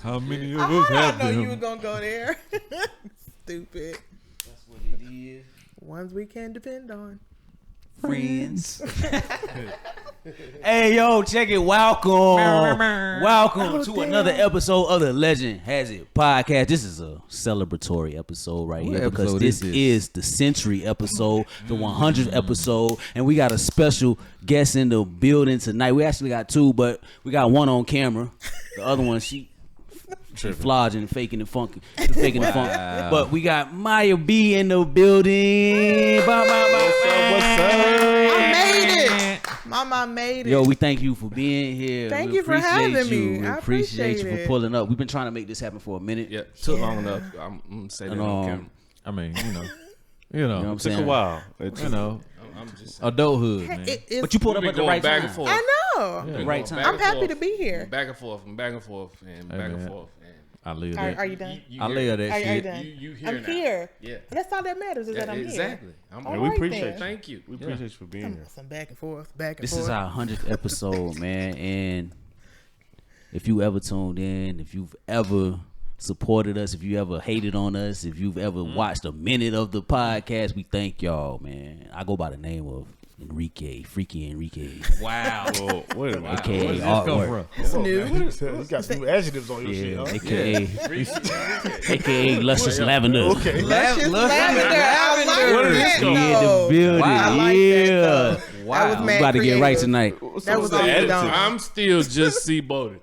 How many of us have I know them? you were gonna go there. Stupid. That's what it is. Ones we can depend on. Friends. Hey, yo, check it. Welcome to another episode of the Legend Has It podcast. This is a celebratory episode right here because this is the century episode, the 100th episode, and we got a special guest in the building tonight. We actually got two, but we got one on camera. The other one, she flogging, faking and funky, faking and funky. But we got Mya B in the building. What's up? I made it. Mama made it. Yo, we thank you for being here. Thank you for having me. We I appreciate you it. for pulling up. We've been trying to make this happen for a minute. Yeah, took long enough. I'm gonna say that on camera. I mean, you know what I'm it took saying? a while. I'm just adulthood, man. But you pulled up at the right back time. and forth. I know. The right time. I'm happy to be here. Back and forth and back and forth and back and forth. I live Are that. you done? I live that Are you shit. done? You here I'm now. here. Yeah. That's all that matters is that I'm exactly. here. I'm All here. right, We appreciate then. it. Thank you. We appreciate you for being here. Some back and forth, back and This forth. is our 100th episode, man. And if you ever tuned in, if you've ever supported us, if you ever hated on us, if you've ever watched a minute of the podcast, we thank y'all, man. I go by the name of Freaky Enrique. Wow. Oh, wait a minute. AKA Where does this come artwork. It's new. You got some new adjectives on your shit, huh? AKA Luscious Lavender. Okay. Luscious lavender. I like Where did this that, come In the though. building. I like that, though. Wow. That was We mad about to get right creative. tonight. That was the all attitude? done. I'm still just C-boated.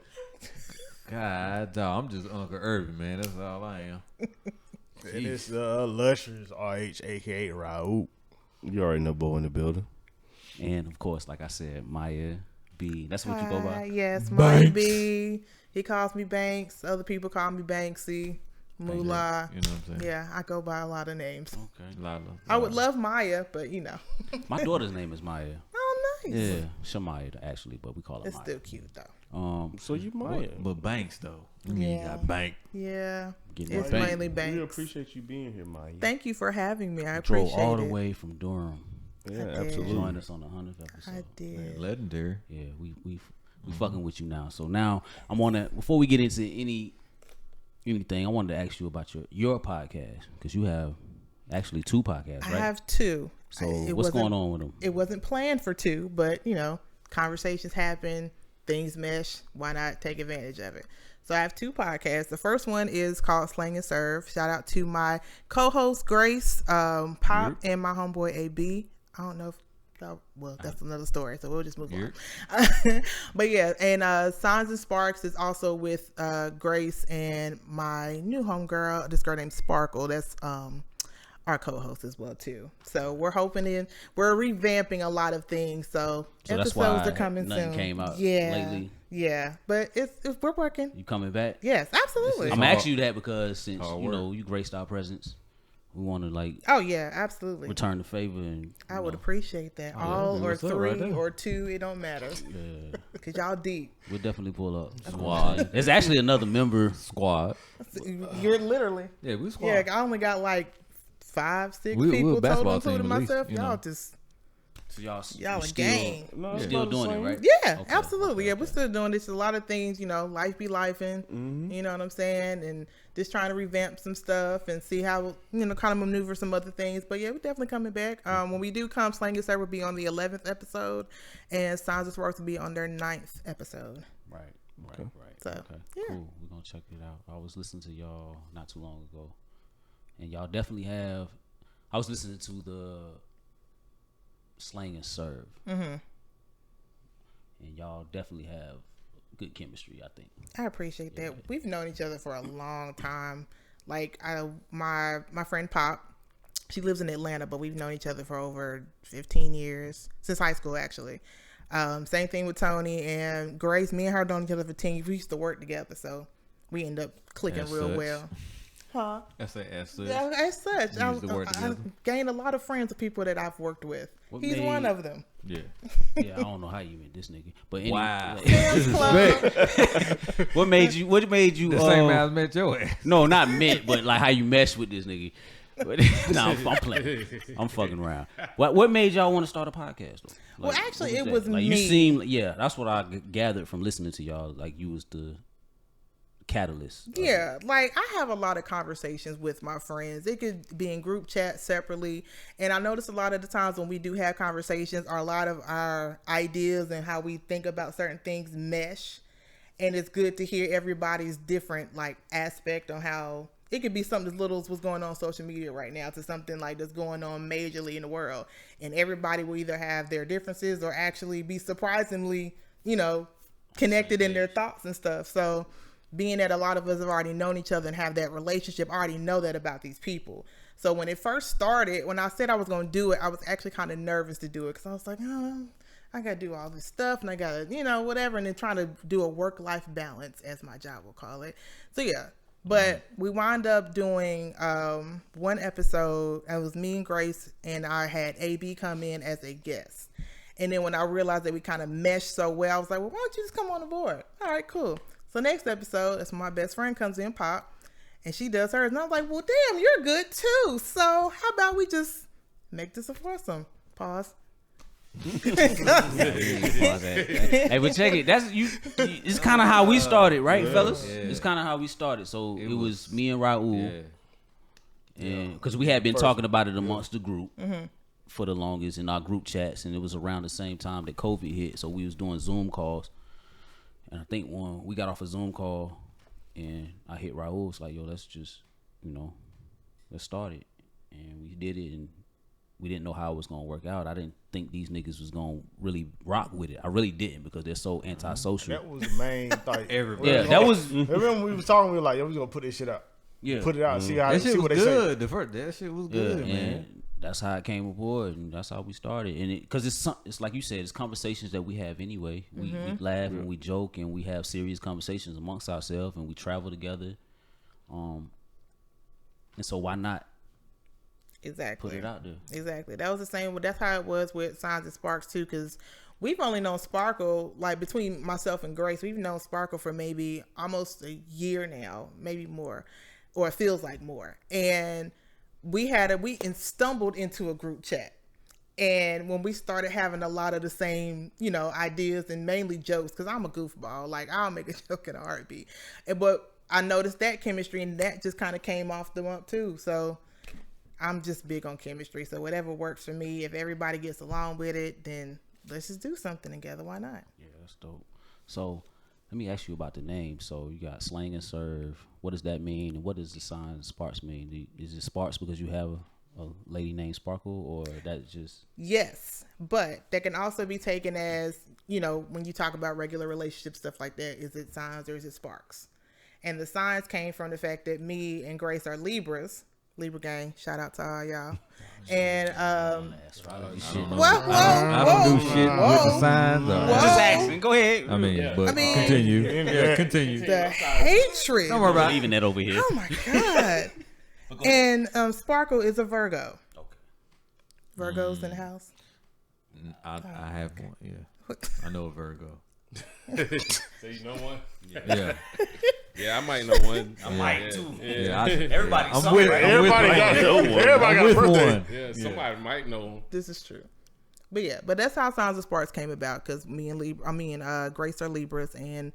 God, dog, I'm just Uncle Irvin, man. That's all I am. And it's Luscious RH, aka Raul. You already know Bo in the building. And of course, like I said, Mya B. That's what you go by. Yes, Mya B. He calls me Banks. Other people call me Banksy. Moolah. You know what I'm saying? Yeah, I go by a lot of names. Okay. Lala. I would love Maya, but you know. My daughter's name is Mya. Oh, nice. Yeah, Shamaya actually, but we call her It's Mya. still cute though. So you might. But Banks, though. You Yeah. got Bank. Yeah, Getting it's that bank. mainly We Banks. appreciate you being here, Maya. Thank you for having me. I Drove appreciate all the it. way from Durham. Yeah, I did. absolutely. Join us on the 100th episode. I did. Legendary. Yeah, we fucking with you now. So now I'm on that. Before we get into anything, I wanted to ask you about your podcast because you have actually two podcasts, I right? have two. So It what's wasn't- going on with them? It wasn't planned for two, but you know, conversations happen, things mesh. Why not take advantage of it? So I have two podcasts. The first one is called Slang N Serve. Shout out to my co-host Grace, Pop, and my homeboy AB. I don't know if well, that's another story, so we'll just move on. But yeah, and Signs and Sparks is also with Grace and my new homegirl, this girl named Sparkle. That's our co-host as well too. So we're we're revamping a lot of things. So that's episodes why are coming nothing soon. came out lately. Yeah, but it's we're working. You coming back? Yes, absolutely. I'm asking you that because since Hard you work. know you graced our presence, we want to Oh yeah, absolutely. return the favor and I would know, appreciate that. All or what's up three right there. or two, it don't matter. Yeah, Cause y'all deep. we'll definitely pull up. Squad. There's actually another member. Squad. You're literally. Yeah, we squad. Yeah, I only got like 5, 6 We a people total, basketball including team at least, myself. you Y'all know. just So y'all y'all you a still- gang. No, you it's still about the doing it, same. right? Yeah, Okay, absolutely. okay, Yeah, we're still doing this. A lot of things, you know, life be lifing. You know what I'm saying? And just trying to revamp some stuff and see how, you know, kind of maneuver some other things. But yeah, we're definitely coming back. When we do come, Slang N Serve will be on the 11th episode, and Signs and Sparks will be on their 9th episode. Right. So, Okay, yeah. cool. We're gonna check it out. I was listening to y'all not too long ago, and y'all definitely have. I was listening to the Slang N Serve, and y'all definitely have good chemistry. I think. I appreciate that. We've known each other for a long time. Like my friend Pop, she lives in Atlanta, but we've known each other for over 15 years, since high school actually. Same thing with Tony and Grace. Me and her known each other for 10 years. We used to work together, so we end up clicking As real such. well. Huh? That's as such. Yeah, as such, You used to work I together? gained a lot of friends of people that I've worked with. What He's made- one of them. Yeah. Yeah, I don't know how you met this nigga, but anyway, Wow. Sam's Club. what made you? What made you? The same man I met your ass. No, not met, but like how you meshed with this nigga. But, nah, I'm playing. I'm fucking around. What made y'all want to start a podcast though? Well, actually, what it was like, me. You seem, yeah, that's what I gathered from listening to y'all. Like you was the catalyst. Yeah, like I have a lot of conversations with my friends. It could be in group chat separately. And I notice a lot of the times when we do have conversations, a lot of our ideas and how we think about certain things mesh. And it's good to hear everybody's different like aspect on how it could be something as little as what's going on social media right now to something like that's going on majorly in the world. And everybody will either have their differences or actually be surprisingly, connected in their thoughts and stuff. So being that a lot of us have already known each other and have that relationship, I already know that about these people. So when it first started, when I said I was going to do it, I was actually kind of nervous to do it because I was like, oh, I got to do all this stuff and I got to, whatever. And then trying to do a work-life balance, as my job will call it. So yeah, but we wound up doing one episode. It was me and Grace, and I had AB come in as a guest. And then when I realized that we kind of meshed so well, I was like, well, why don't you just come on the board? All right, cool. So next episode, that's when my best friend comes in, Pop, and she does hers. And I was like, well, damn, you're good too. So how about we just make this a foursome? Pause. Hey, but check it. That's you. It's kind of how we started, right, fellas? Yeah. It's kind of how we started. So it was me and Raul, Yeah. and because we had been talking about it amongst the group for the longest in our group chats, and it was around the same time that COVID hit. So we was doing Zoom calls, and I think when we got off a Zoom call, and I hit Raul, it's like, yo, let's just, let's start it, and we did it, and we didn't know how it was gonna work out. I didn't think these niggas was gonna really rock with it. I really didn't because they're so antisocial. That was the main thing. Yeah, that was. Remember when we was talking, we were like, yo, we gonna put this shit out. Yeah, Put it out, see how That shit see was what they good. say. That shit was good, and man. that's how it came aboard, and that's how we started. And because it's like you said, it's conversations that we have anyway. We laugh and we joke and we have serious conversations amongst ourselves, and we travel together. And so why not Exactly. put it out there? Exactly. That was the same. That's how it was with Signs and Sparks too, because we've only known Sparkle, like between myself and Grace, we've known Sparkle for maybe almost a year now, maybe more, or it feels like more. And we stumbled into a group chat. And when we started having a lot of the same, ideas and mainly jokes, because I'm a goofball, like I'll make a joke in a heartbeat. But I noticed that chemistry, and that just kind of came off the bump too. So I'm just big on chemistry. So whatever works for me, if everybody gets along with it, then let's just do something together. Why not? Yeah, that's dope. So let me ask you about the name. So you got Slang and Serve. What does that mean? And what does the sign Sparks mean? Is it Sparks because you have a lady named Sparkle, or that's just... Yes, but that can also be taken as, when you talk about regular relationship stuff like that, is it signs or is it sparks? And the signs came from the fact that me and Grace are Libras. Libra gang, shout out to all y'all. And whoa, I don't do shit with the signs. Just asking. Go ahead. Continue. Yeah, continue. the hatred. Don't worry about it. Leaving that over here. Oh my god. And Sparkle is a Virgo. Okay. Virgos in the house. I have one. Yeah, I know a Virgo. So you know one? Yeah. Yeah, I might know one. I might too. Yeah, Everybody, I'm with. Everybody got I'm a with birthday. one. Yeah, somebody might know. This is true. But yeah, but that's how Signs of Sparks came about, because me and Grace are Libras and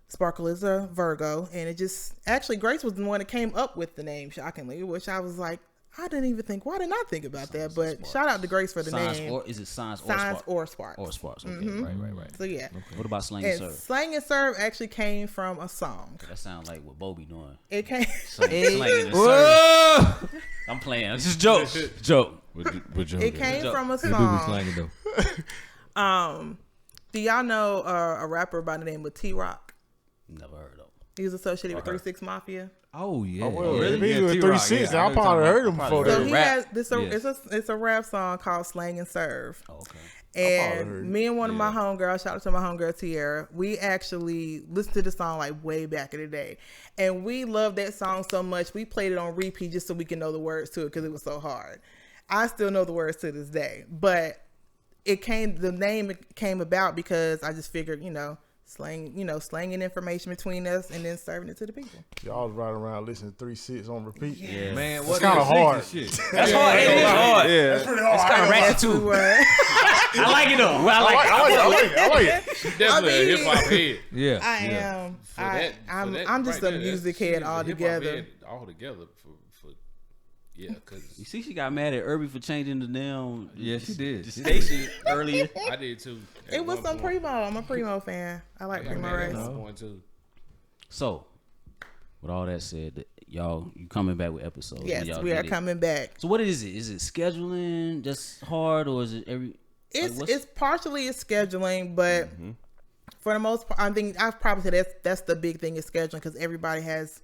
Sparkle is a Virgo, and it just actually Grace was the one that came up with the name, shockingly, which I was like, I didn't even think. Why didn't I think about that? But shout out to Grace for the signs name. Or is it signs or Sparks? Or Sparks. Okay, right. So yeah. Okay. What about Slang and And Serve? Slang and Serve actually came from a song. That sounds like what Bo be doing. It came. Slang and Serve. Whoa! I'm playing. It's just joke. Joke. It came from a They do be song. slanging though. Do y'all know a rapper by the name of T-Rock? Never heard of. He was associated with 3 6 Mafia. Oh yeah. Oh, well, really? if he Yeah, was T-Rock, 360, yeah, I probably heard him Probably before heard So that. he rap. has this. Yes. It's a rap song called "Slang and Serve." Oh, okay. heard And it. me and one of my homegirls, shout out to my homegirl Tierra, we actually listened to the song like way back in the day, and we loved that song so much we played it on repeat just so we can know the words to it because it was so hard. I still know the words to this day, but the name came about because I just figured, slanging information between us and then serving it to the people. Y'all riding around listening to 3-6 on repeat. Yeah. Man, It's kind of hard. That's hard. It is hard. Yeah, that's pretty hard. It's kind of ratchet too. I like it though. I like it. Definitely a hip hop head. Yeah. I am. I'm just a music head altogether. Altogether for because You see, she got mad at Irby for changing the damn. Yeah, she did. The station earlier. I did too. It was some Primo. I'm a Primo fan. I like Primo Rice. So, with all that said, y'all, you coming back with episodes? Yes, we are coming back. So, what is it? Is it scheduling just hard, or is it every? It's partially scheduling, but for the most part, I think I've probably said that's the big thing is scheduling because everybody has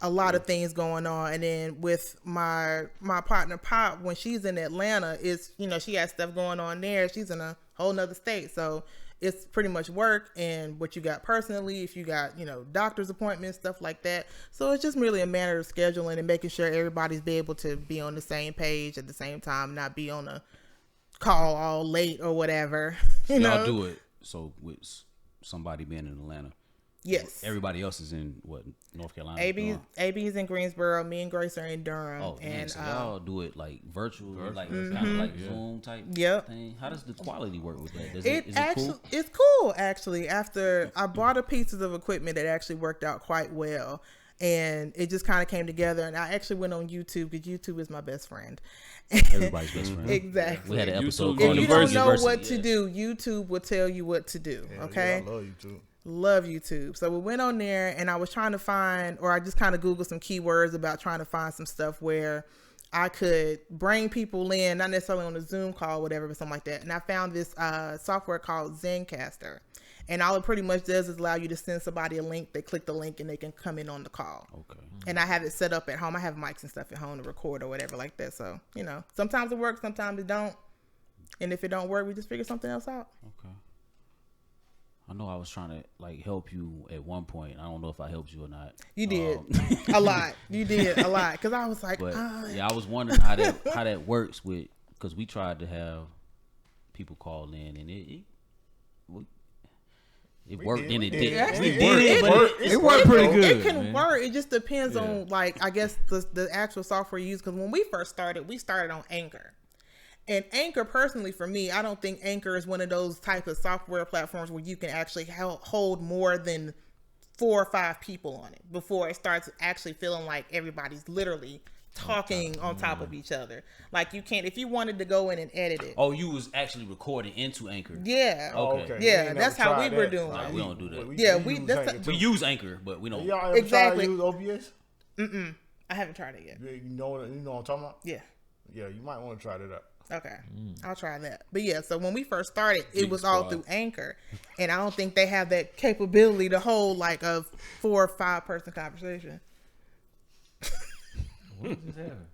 a lot of things going on. And then with my partner Pop, when she's in Atlanta, it's she has stuff going on there. She's in a whole nother state, so it's pretty much work and what you got personally. If you got doctor's appointments, stuff like that. So it's just really a matter of scheduling and making sure everybody's be able to be on the same page at the same time, not be on a call all late or whatever. Y'all do it. So with somebody being in Atlanta. Yes. Everybody else is in what, North Carolina? AB's in Greensboro. Me and Grace are in Durham. Oh, and so y'all do it like virtual, like kind of like Zoom type thing. How does the quality work with that? Is it cool? It's cool actually. After I bought a pieces of equipment that actually worked out quite well, and it just kind of came together. And I actually went on YouTube because YouTube is my best friend. Everybody's best friend. Exactly. We had an episode If called you don't know University. what to do, YouTube will tell you what to do. Okay. I love YouTube. Love YouTube. So we went on there and I was trying to find, or I just kind of Googled some keywords about trying to find some stuff where I could bring people in, not necessarily on a Zoom call or whatever, but something like that. And I found this software called Zencastr. And all it pretty much does is allow you to send somebody a link. They click the link and they can come in on the call. Okay. And I have it set up at home. I have mics and stuff at home to record or whatever like that. So, sometimes it works, sometimes it don't. And if it don't work, we just figure something else out. Okay. I know I was trying to help you at one point. I don't know if I helped you or not. You did a lot. You did a lot because I was like, but yeah, I was wondering how that works because we tried to have people call in and it worked and it didn't. It worked pretty good. It can work. It just depends on I guess the actual software you use. Because when we first started, we started on Anchor. And Anchor, personally, for me, I don't think Anchor is one of those type of software platforms where you can actually hold more than 4 or 5 people on it before it starts actually feeling like everybody's literally talking on top of each other. Like you can't, if you wanted to go in and edit it. Oh, you was actually recording into Anchor. Yeah. Okay. Yeah, that's how we were doing. No, we don't do that. We use Anchor, but we don't. Y'all ever tried to use OBS? I haven't tried it yet. You know what I'm talking about? Yeah. Yeah, you might want to try that out. Okay, I'll try that. But yeah, so when we first started, it was all through Anchor, and I don't think they have that capability to hold like a 4 or 5 person conversation. What is this having?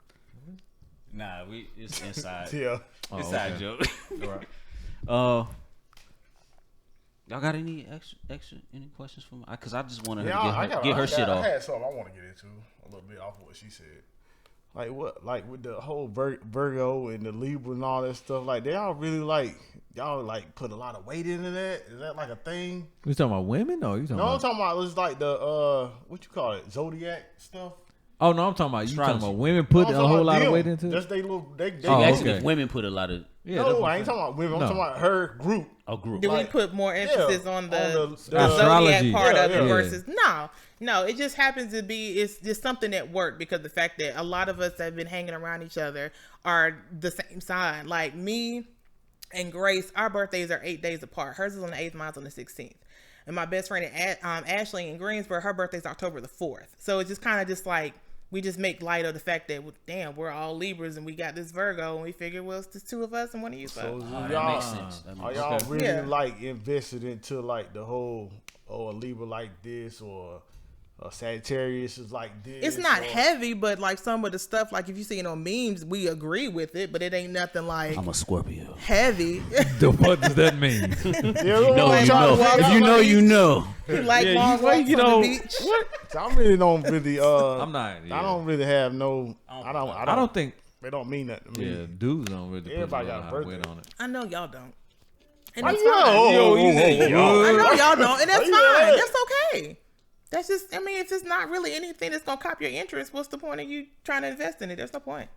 Nah, it's inside. Yeah, inside joke. All right. Y'all got any extra any questions from? Because I just want to get her shit off. I had something I want to get into a little bit off of what she said. Like what? Like with the whole Virgo and the Libra and all that stuff. Like they all really y'all put a lot of weight into that. Is that like a thing? You talking about women or you talking? No, I'm talking about it's like the what you call it, Zodiac stuff. Oh no, I'm talking about you talking about women put a whole lot of weight into it. Just they actually women put a lot of. Yeah, no, I ain't talking about women. I'm talking about her group. A group. Do we put more emphasis on the astrology Zodiac part of it versus no? It just happens to be it's just something that worked because the fact that a lot of us that have been hanging around each other are the same sign. Like me and Grace, our birthdays are 8 days apart. Hers is on the 8th, mine's on the 16th. And my best friend Ashley in Greensboro, her birthday's October the 4th. So it's just kind of just like we just make light of the fact that, damn, we're all Libras and we got this Virgo, and we figure, well, it's just 2 of us and one of you. So that makes sense. Are y'all really invested into the whole a Libra like this or a Sagittarius is like this? It's not heavy, but some of the stuff, if you see it on memes, we agree with it, but it ain't nothing I'm a Scorpio. Heavy. What does that mean? You know. If you know, you know. You like long walks on the beach? What? I really don't really. I'm not. Yeah. I don't really have no. I don't think they don't mean that to me. Yeah, dudes don't really. Everybody put got a birthday weight on it. I know y'all don't. And it's fine. I know y'all don't, and that's fine. That's okay. That's just, I mean, if it's not really anything that's gonna cop your interest, what's the point of you trying to invest in it? There's no point.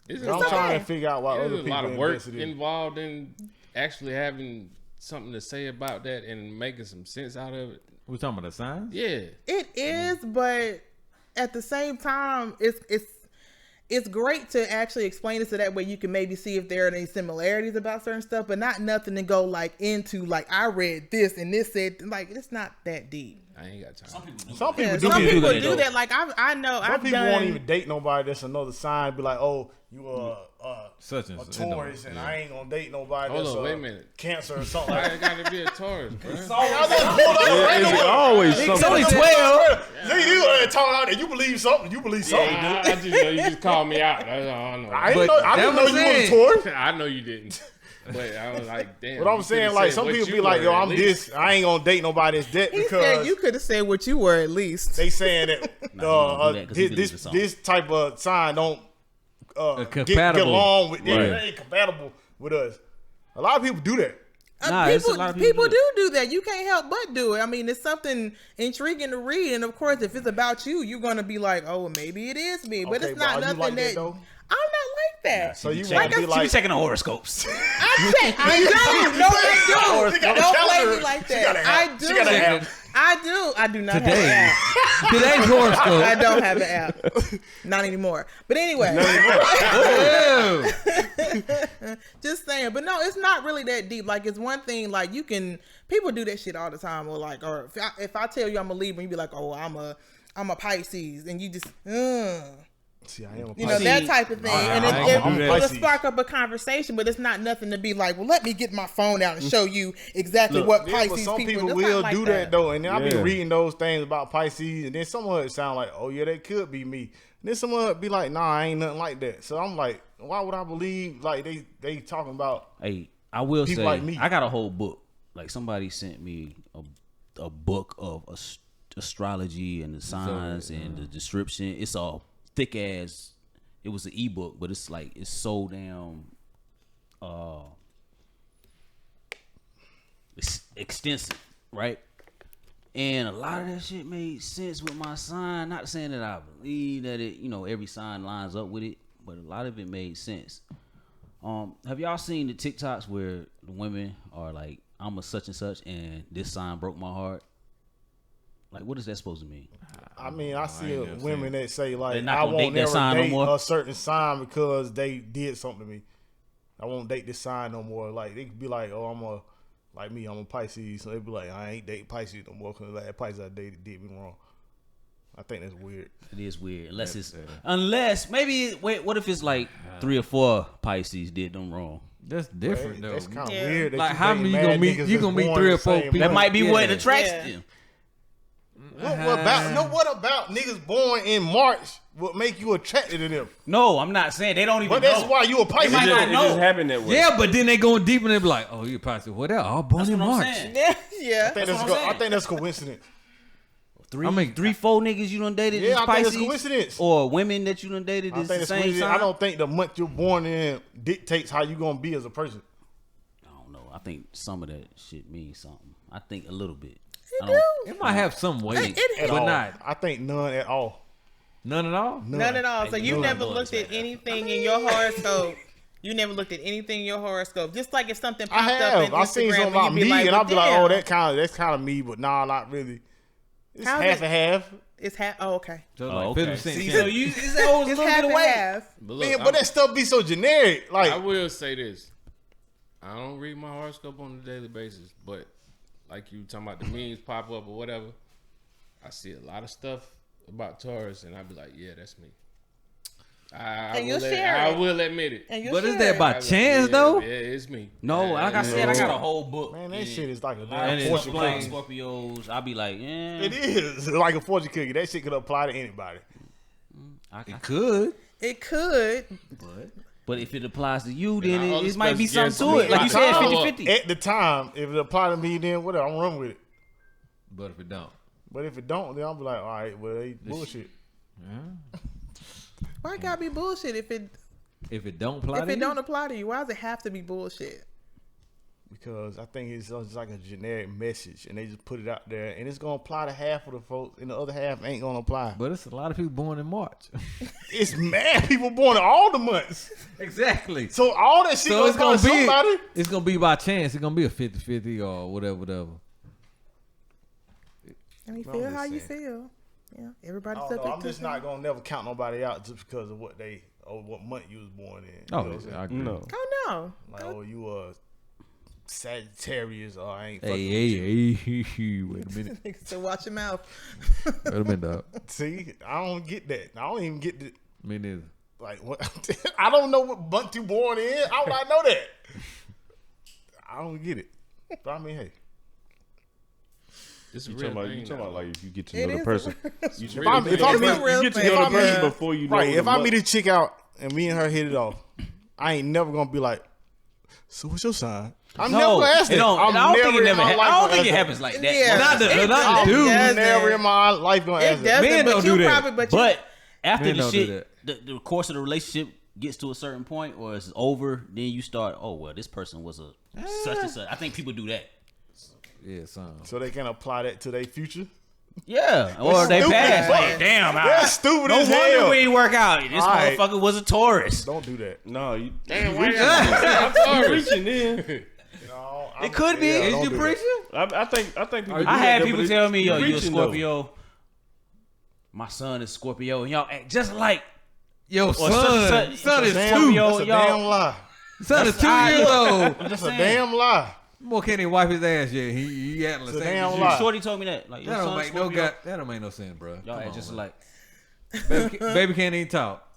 I'm trying to figure out why other people a lot of work in. involved in actually having something to say about that and making some sense out of it. We talking about the signs? Yeah, it is, but at the same time, it's great to actually explain it so that way you can maybe see if there are any similarities about certain stuff, but not nothing to go like into like I read this and this said like it's not that deep. I ain't got time. Some people do that. Like I know some people won't even date nobody that's another sign. Be like, oh, you such and a Taurus, and I ain't gonna date nobody Hold that's on, wait a minute. Cancer or something. I gotta be a Taurus, bro. It's always It's only 12. You talking out there. You believe something. You believe something. I just know you just called me out. That's all I know. I didn't know you was a Taurus. I know you didn't. But I was like, damn. But I'm saying, like, some people be like, yo, I'm this. I ain't gonna date nobody that's that He because said you could have said what you were at least. they saying that this type of sign don't get along with. Yeah, they ain't compatible with us. A lot of people do that. People do that. You can't help but do it. I mean, it's something intriguing to read, and of course, if it's about you, you're gonna be like, "Oh, well, maybe it is me." But it's not nothing like that. I'm not like that. So you want to be like checking the horoscopes. I do. No, I do. Don't play me like that. I do. I do not have an app. Today's horoscope. I don't have an app. Not anymore. But anyway. Just saying. But no, it's not really that deep. Like, it's one thing, like, people do that shit all the time. Or if I tell you I'm a Libra, you be like, oh, I'm a Pisces. And you just, See, I am a you know, that type of thing. And it'll spark up a conversation, but it's not nothing to be like, well, let me get my phone out and show you exactly what Pisces some people will do that though. And then I've been reading those things about Pisces, and then someone would sound like, oh yeah, that could be me. And then someone would be like, nah, I ain't nothing like that. So I'm like, why would I believe like they talking about? Hey, I will say, like me. I got a whole book. Like somebody sent me a book of astrology and the signs and the description. It's all thick ass. It was an ebook, but it's like it's so damn it's extensive, right? And a lot of that shit made sense with my sign. Not saying that I believe that it, every sign lines up with it, but a lot of it made sense. Have y'all seen the TikToks where the women are like, I'm a such and such, and this sign broke my heart? Like, what is that supposed to mean? I mean, I see women that say like, not I won't never date date a certain sign because they did something to me. I won't date this sign no more. Like, they could be like, oh, I'm a Pisces. So they be like, I ain't dating Pisces no more because that Pisces I dated did me wrong. I think that's weird. It is weird. Unless maybe what if it's like 3 or 4 Pisces did them wrong? That's different though. That's kind of weird. Like, how many you gonna meet? You gonna meet 3 or 4 people? That might be what attracts them. What about niggas born in March would make you attracted to them? No, I'm not saying they don't even. But that's why you a Pisces. Might not know. It just happened that way. Yeah, but then they going deep and they be like, oh, you Pisces. What else? All born in March. Yeah. I think that's coincidence. 3, 4 niggas you done dated is I Pisces? think that's coincidence. Or women that you done dated is the same sign? I don't think the month you're born in dictates how you gonna be as a person. I don't know. I think some of that shit means something. I think a little bit. It might have some weight, but not. I think none at all. None at all? None at all. So you never looked at anything in your horoscope. You never looked at anything in your horoscope. Just like if something popped up in Instagram, I seen something about me, like, and I'll be like, oh, that's kind of me, but nah, not really. It's half and half. It's half. Oh, okay. So like 50%. See, so it's always a little bit away. Half. But that stuff be so generic. Like, I will say this. I don't read my horoscope on a daily basis, but like you talking about the memes pop up or whatever, I see a lot of stuff about Taurus, and I be like, yeah, that's me. I will admit it. But is that by chance though? Yeah, it's me. No, like I said, I got a whole book. Man, that shit is like a damn fortune cookie. Scorpios, I'll be like, yeah. It is like a fortune cookie. That shit could apply to anybody. It could. But if it applies to you, then it might be something to it. Like you said, 50-50. At the time, if it apply to me, then whatever, I'm run with it. But if it don't. But if it don't, then I'll be like, all right, well, they bullshit. Yeah. Why it gotta be bullshit if it don't apply to you? If it don't apply to you, why does it have to be bullshit? because I think it's just like a generic message, and they just put it out there, and it's gonna apply to half of the folks, and the other half ain't gonna apply. But it's a lot of people born in March. It's mad people born in all the months, Exactly. so all that shit So it's gonna be somebody. it's gonna be by chance. It's gonna be a 50-50 or whatever. And you No, feel I'm how just you saying. feel. Yeah, everybody's I up don't know, there. I'm just not gonna never count nobody out just because of what they or what month you was born in. You know Oh, what I'm saying? I agree. No. Oh no. Like, oh, you a Sagittarius, or I ain't Hey, fucking with you. wait a minute. So watch your mouth. Wait a minute, dog. See, I don't get that. I don't even get the Me neither. like what. I don't know what month you born in. How would I know that? I don't get it. But I mean, hey, It's a You real talking about, thing. you talking about though. like if you get to It know is the a person. It's You, real if thing. I It's a meet, real you get to thing. know the If I person meet- before you know. right, if the I month. meet a chick out and me and her hit it off, I ain't never gonna be like, so what's your sign? I'm never gonna ask it that. don't, I'm I don't think never it in never. my life I don't gonna think it ask happens like that. Yeah. Not the It not the doesn't. dude. Doesn't. Never in my life gonna ask It that. doesn't. Men but don't you do that. probably, but you, But after Men the don't do shit, the course of the relationship gets to a certain point or it's over, then you start. Oh well, this person was a such and such. I think people do that. Yeah, son. So they can apply that to their future. Yeah, or they stupid pass. as Like, fuck. damn, That's stupid no as wonder hell. we ain't work out. This All right. motherfucker was a Taurus. Don't do that. No, you Damn, you why reaching, y'all- you reaching in. No, It could be. Yeah, Is don't you do that. preaching? I think people. do I had that, people but tell me, yo, you a reaching, though. Scorpio. My son is Scorpio, and y'all act just like Yo, or son is Damn, Scorpio, that's a y'all. damn lie. Son is 2 I- years old. I'm just That's a saying. damn lie. Boy can't even wipe his ass yet. He acting the It's a same damn as you. lie. Shorty told me that. Like, your That don't son make no Scorpio. that don't make no sense, bro. Y'all Come act on, just man. like. baby can't even talk.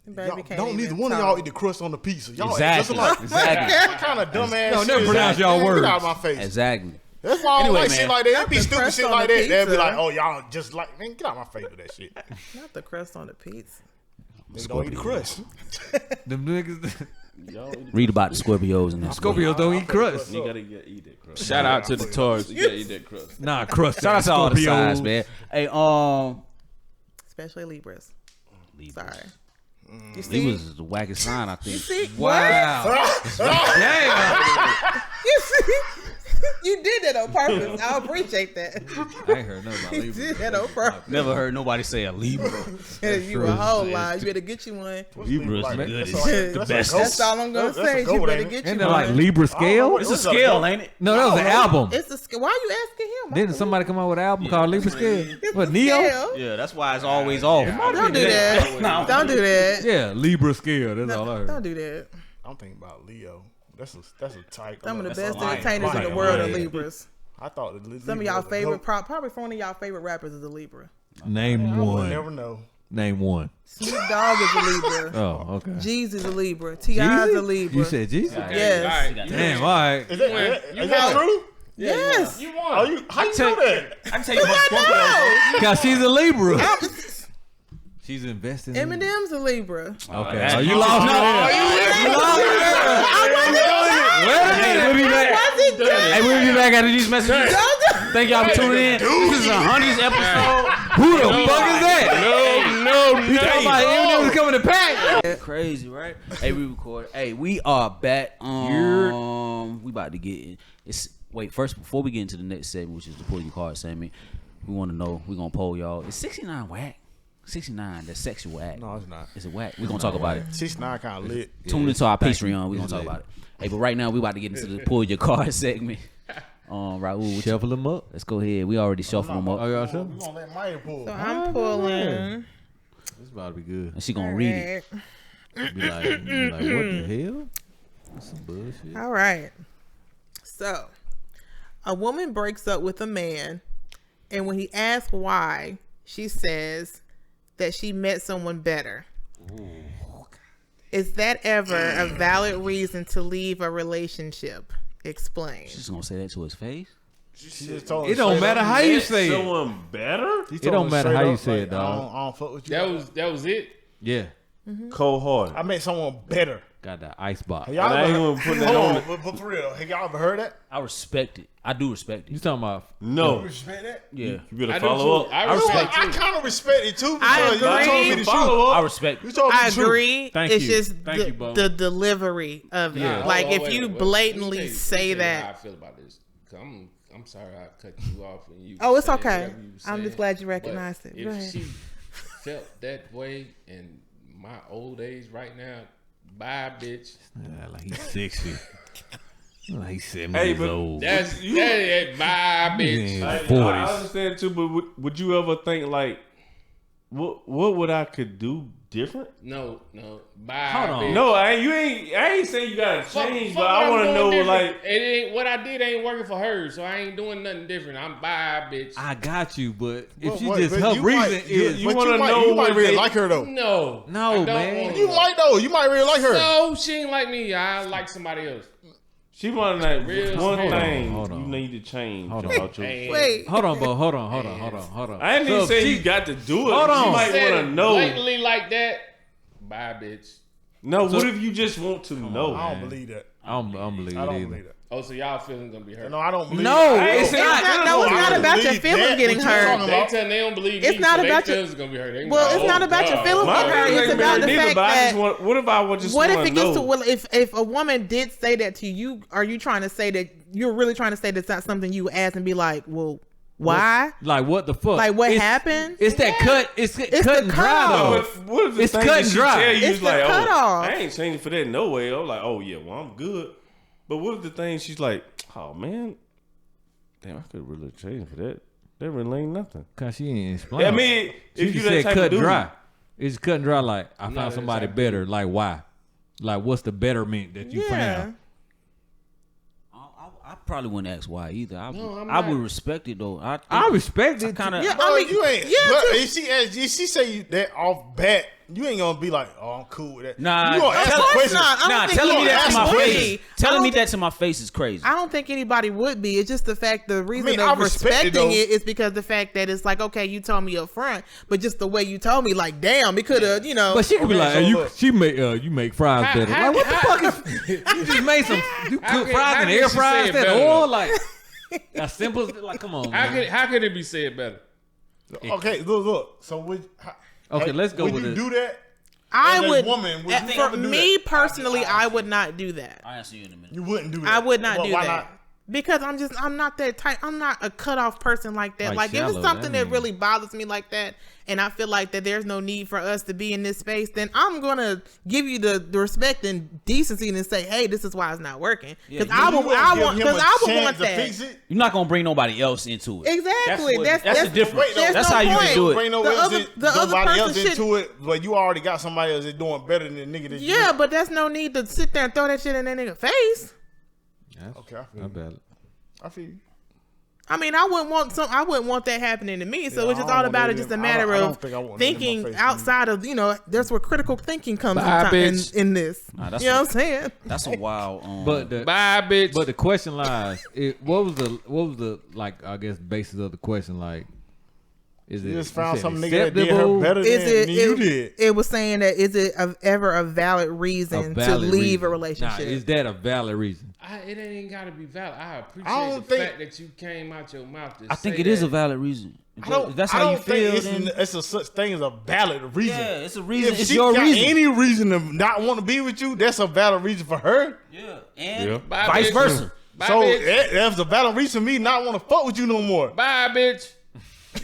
baby Y'all, can't don't even neither one of talk. y'all eat the crust on the pizza. Y'all Exactly. Just like, Exactly. What kind of dumbass No, shit never is pronounce that? y'all Man, words. Get out of my face. Exactly. That's why I don't Anyway, like man. shit like that. That'd Not be the stupid crust shit on like the that. They'd be pizza. like, oh, y'all just like, man, get out of my face with that shit. Not the crust on the pizza. They don't eat the crust. Them niggas, Y'all eat Read about the Scorpios and that. Scorpios don't eat crust. You gotta eat that crust. Shout out to the Taurus. You gotta eat that crust. Nah, crust. Shout out to all the Scorpios. signs, man. Hey, Especially Libras. Libras. Sorry. You see? Libras is the wackest sign, I You think. see? Wow. Damn. You see? You did that on purpose. I appreciate that. I ain't heard nothing about You Libra. did that on purpose. Never heard nobody say a Libra. You a whole lie. You better get you one. Libra is Like, the that's goodest. like- The that's a best. goat. That's all I'm gonna That's a say. You goat, better ain't it? get you Ain't that one. like Libra scale? It's a scale, ain't it? No, that was an album. It's a why are you asking him? Didn't somebody come out with an album called Libra Scale? What, Neo? Scale. Yeah, that's why it's always off. Don't do that. No. Don't do that. Yeah, Libra Scale. That's all I heard. Don't do that. I'm thinking about Leo. That's a type. Some of the That's best a lion. entertainers in the lion. world are Yeah. Libras. I thought the Some of y'all favorite, probably one of y'all favorite rappers is a Libra. Name I would one. never know. Name one. Snoop Dogg is a Libra. Oh, okay. Jeezy is a Libra. T.I. is a Jeezy? Libra. You said Jesus? Yes. All right. Damn, all right. Is that true? Yes. You Oh, won. you how you tell- know that? I can tell you about Scorpios. Because she's a Libra. She's investing in Eminem's a Libra. Okay. that's Oh, you awesome. lost me No, there. You lost me there. Wait a minute. We'll be back. Hey, we'll be back after these messages. Thank y'all for tuning in. This is the 100th episode. Who the fuck is that? No, You talking about Eminem was coming to pack? Crazy, right? Hey, we record. Hey, we are back. We about to get in. First, before we get into the next segment, which is the pull your card segment, we want to know, we're going to poll y'all. Is 69 whack? 69, the sexual act. No, it's not. Is it whack? We're going to talk about it. 69 kind of lit. Tune into our Patreon. We're going to talk about it. Hey, but right now, we about to get into the pull your card segment. Raul, Shuffle them up. let's go ahead. We already shuffled them Oh, up. y'all We shuffle? gonna let Maya pull. So I'm pulling. This about to be good. And she going to read it. Be like, what the hell? That's some bullshit. All right. So, a woman breaks up with a man, and when he asks why, she says that she met someone better. Is that ever a valid reason to leave a relationship? Explain. She's going to say that to his face? She just told It don't matter how you say it. Someone better? It don't matter how you say it, I dog. don't fuck with you. That was it. Yeah. Cold hearted. I met someone better. Got that ice box. Have y'all And I ain't ever gonna put that hold on on, but for real, have y'all ever heard that? I respect it. I do respect You it. talking about? No. You respect that? Yeah, You better I do follow too. up. I You know what? respect I you. kind of respect it too. I Because you told me agree. the Follow truth. up. I respect You it. told me I the truth. agree. Thank It's you. just Thank you, Bo. the delivery of it. Nah, Like hold on, if you wait. Let me blatantly tell you- say let me tell you that. how I feel about this. 'Cause I'm sorry I cut you off and you. Oh, it's said okay. whatever you I'm just said, glad you but recognized it. Go If ahead. she felt that way in my old age right now, bye, bitch. Yeah, like he's 60. Like he's 70 Hey, years but old. That's bye, bitch. Yeah. I 40s. understand too, but would you ever think like, what would I could do different? No, bye, Hold on. bitch. No, I ain't saying you gotta change, Fuck but I what want I'm to doing know different. like, it ain't what I did ain't working for her, so I ain't doing nothing different. I'm bye, bitch. I got you, but if Well, she what, just but her you reason might- is you but wanna know you might what really they- like her though. No, No, I don't man. want You her. might though. You might really like her. No, she ain't like me. I like somebody else. she want like Real one smart. thing Hold on. you need to change Hold on. about your. Hey, Wait. hold on, Bo. Hold on. I ain't even So saying she- you got to do it. Hold on. You might said want it to know. blatantly like that. Bye, bitch. No, So- what if you just want to know? I don't believe that. I don't believe I it don't either. believe that. Oh, so y'all feelings gonna be hurt? No, I don't believe. No, I it's don't- not- It's I not don't about your believe feelings that. getting What you hurt. talking They about? tell they don't believe It's me, not so about their your- feelings gonna be hurt. They Well, like, it's not oh, about your God. feelings My getting hurt. feelings It's ain't about been the neither, fact but I just that. want. What if I just What want if to it gets to know? well, if a woman did say that to you, are you trying to say that you're really trying to say that's not something you ask and be like, well, why? Like what the fuck? Like what It's- happened? It's that cut. It's cut the and dry cutoff. though. What if the It's thing cut that and she dry. tell you It's is the like, cutoff. I ain't changing for that no way. I'm like, oh yeah, well I'm good. But what if the thing she's like, oh man, damn, I could really change for that. That really ain't nothing. Cause she ain't explain. I mean, she if you just that said type cut of dude, dry. It's cut and dry. Like I not found that somebody type of better. Like why? Like what's the betterment that you Yeah. found? I probably wouldn't ask why either. I I'm would not- respect it though. I respect it. kind of. Yeah, Bro, I mean, you ain't. yeah, but too. if she say you that off bat, you ain't gonna be like, oh, I'm cool with that. Nah, you gonna ask tell- a Of course question. not. I don't think telling me you that to ask my would face. be. Telling I me don't that to my face is crazy. I don't think anybody would be. It's just the fact the reason mean, of I respect it, respecting though. it is because the fact that it's like, okay, you told me up front, but just the way you told me, like, damn, it could have, you know. But she could be Okay, like, so hey, look. you make fries How- better. how- Like what the how- fuck is? You just made some. You How cook can- fries how in the can air she fryer say it instead of better, oil. though? Like as simple. Like come on, How man. could it be said better? Okay, look. So Okay, let's go would with you it. do that? I as a would, woman, would you for ever do me that? personally, I would not do that. I'll answer you in a minute. You wouldn't do that. I would not Well, do why that. not? Because I'm not that type. I'm not a cutoff person like that. Like Like if shallow, it's something that that mean- really bothers me like that, and I feel like that there's no need for us to be in this space, then I'm gonna give you the respect and decency and say, hey, this is why it's not working. Because Yeah, I You would, wouldn't I give want, him because a I would chance want to that. fix it? You're not gonna bring nobody else into it. Exactly. That's That's the difference. Wait, no, There's That's no how you point. can do it. Bring The other nobody person else should- into it, but you already got somebody else that's doing better than the nigga that you. Yeah, but there's no need to sit there and throw that shit in that nigga face. Okay, I feel Not you. bad. I feel you. I mean, I wouldn't want that happening to me. So Yeah, it's just I all don't about want it. that Just a in- matter I don't of think I want that in my thinking face, outside of, that's where critical thinking comes Bye, in, bitch. in this. Nah, that's you know what- what I'm saying? That's a wild. But the Bye, bitch. but the question lies. What was the like? I guess basis of the question like. Is You it just found said some nigga that did her acceptable? better than you did. It was saying that is it ever a valid reason A valid to leave reason. a relationship? Nah, is that a valid reason? It ain't gotta be valid. I appreciate I don't the think- fact that you came out your mouth to I think say it is that. a valid reason. If that's I how don't you feel. think Then, it's a such thing as a valid reason. yeah, it's a reason. If It's she your got reason. any reason to not want to be with you, that's a valid reason for her. Yeah, and Yeah. Bye, vice bitch. versa. Bye, So bitch. that's a valid reason for me not want to fuck with you no more. Bye, bitch.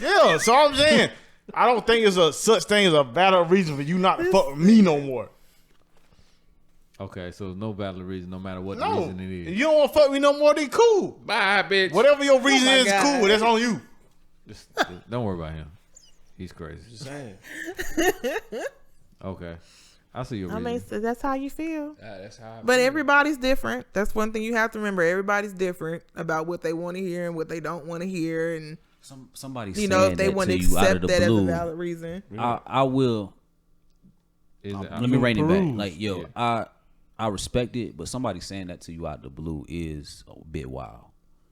Yeah, so I'm saying I don't think it's a such thing as a valid reason for you not to fuck with me no more. Okay, so no valid reason, no matter what the No, reason it if is. you don't want to fuck with me no more, then cool. Bye, bitch. Whatever your reason my is, God. cool. That's on you. Just don't worry about him. He's crazy. saying. Okay, I see your I reason. mean, so that's how you feel. That's how I But feel. everybody's different. That's one thing you have to remember. Everybody's different about what they want to hear and what they don't want to hear, and Somebody you saying know if they that want to to you out of accept the that as a blue. valid reason. I will. Is it- Let me rein it back. Peruse. Like, yo, I respect it, but somebody saying that to you out of the blue is a bit wild.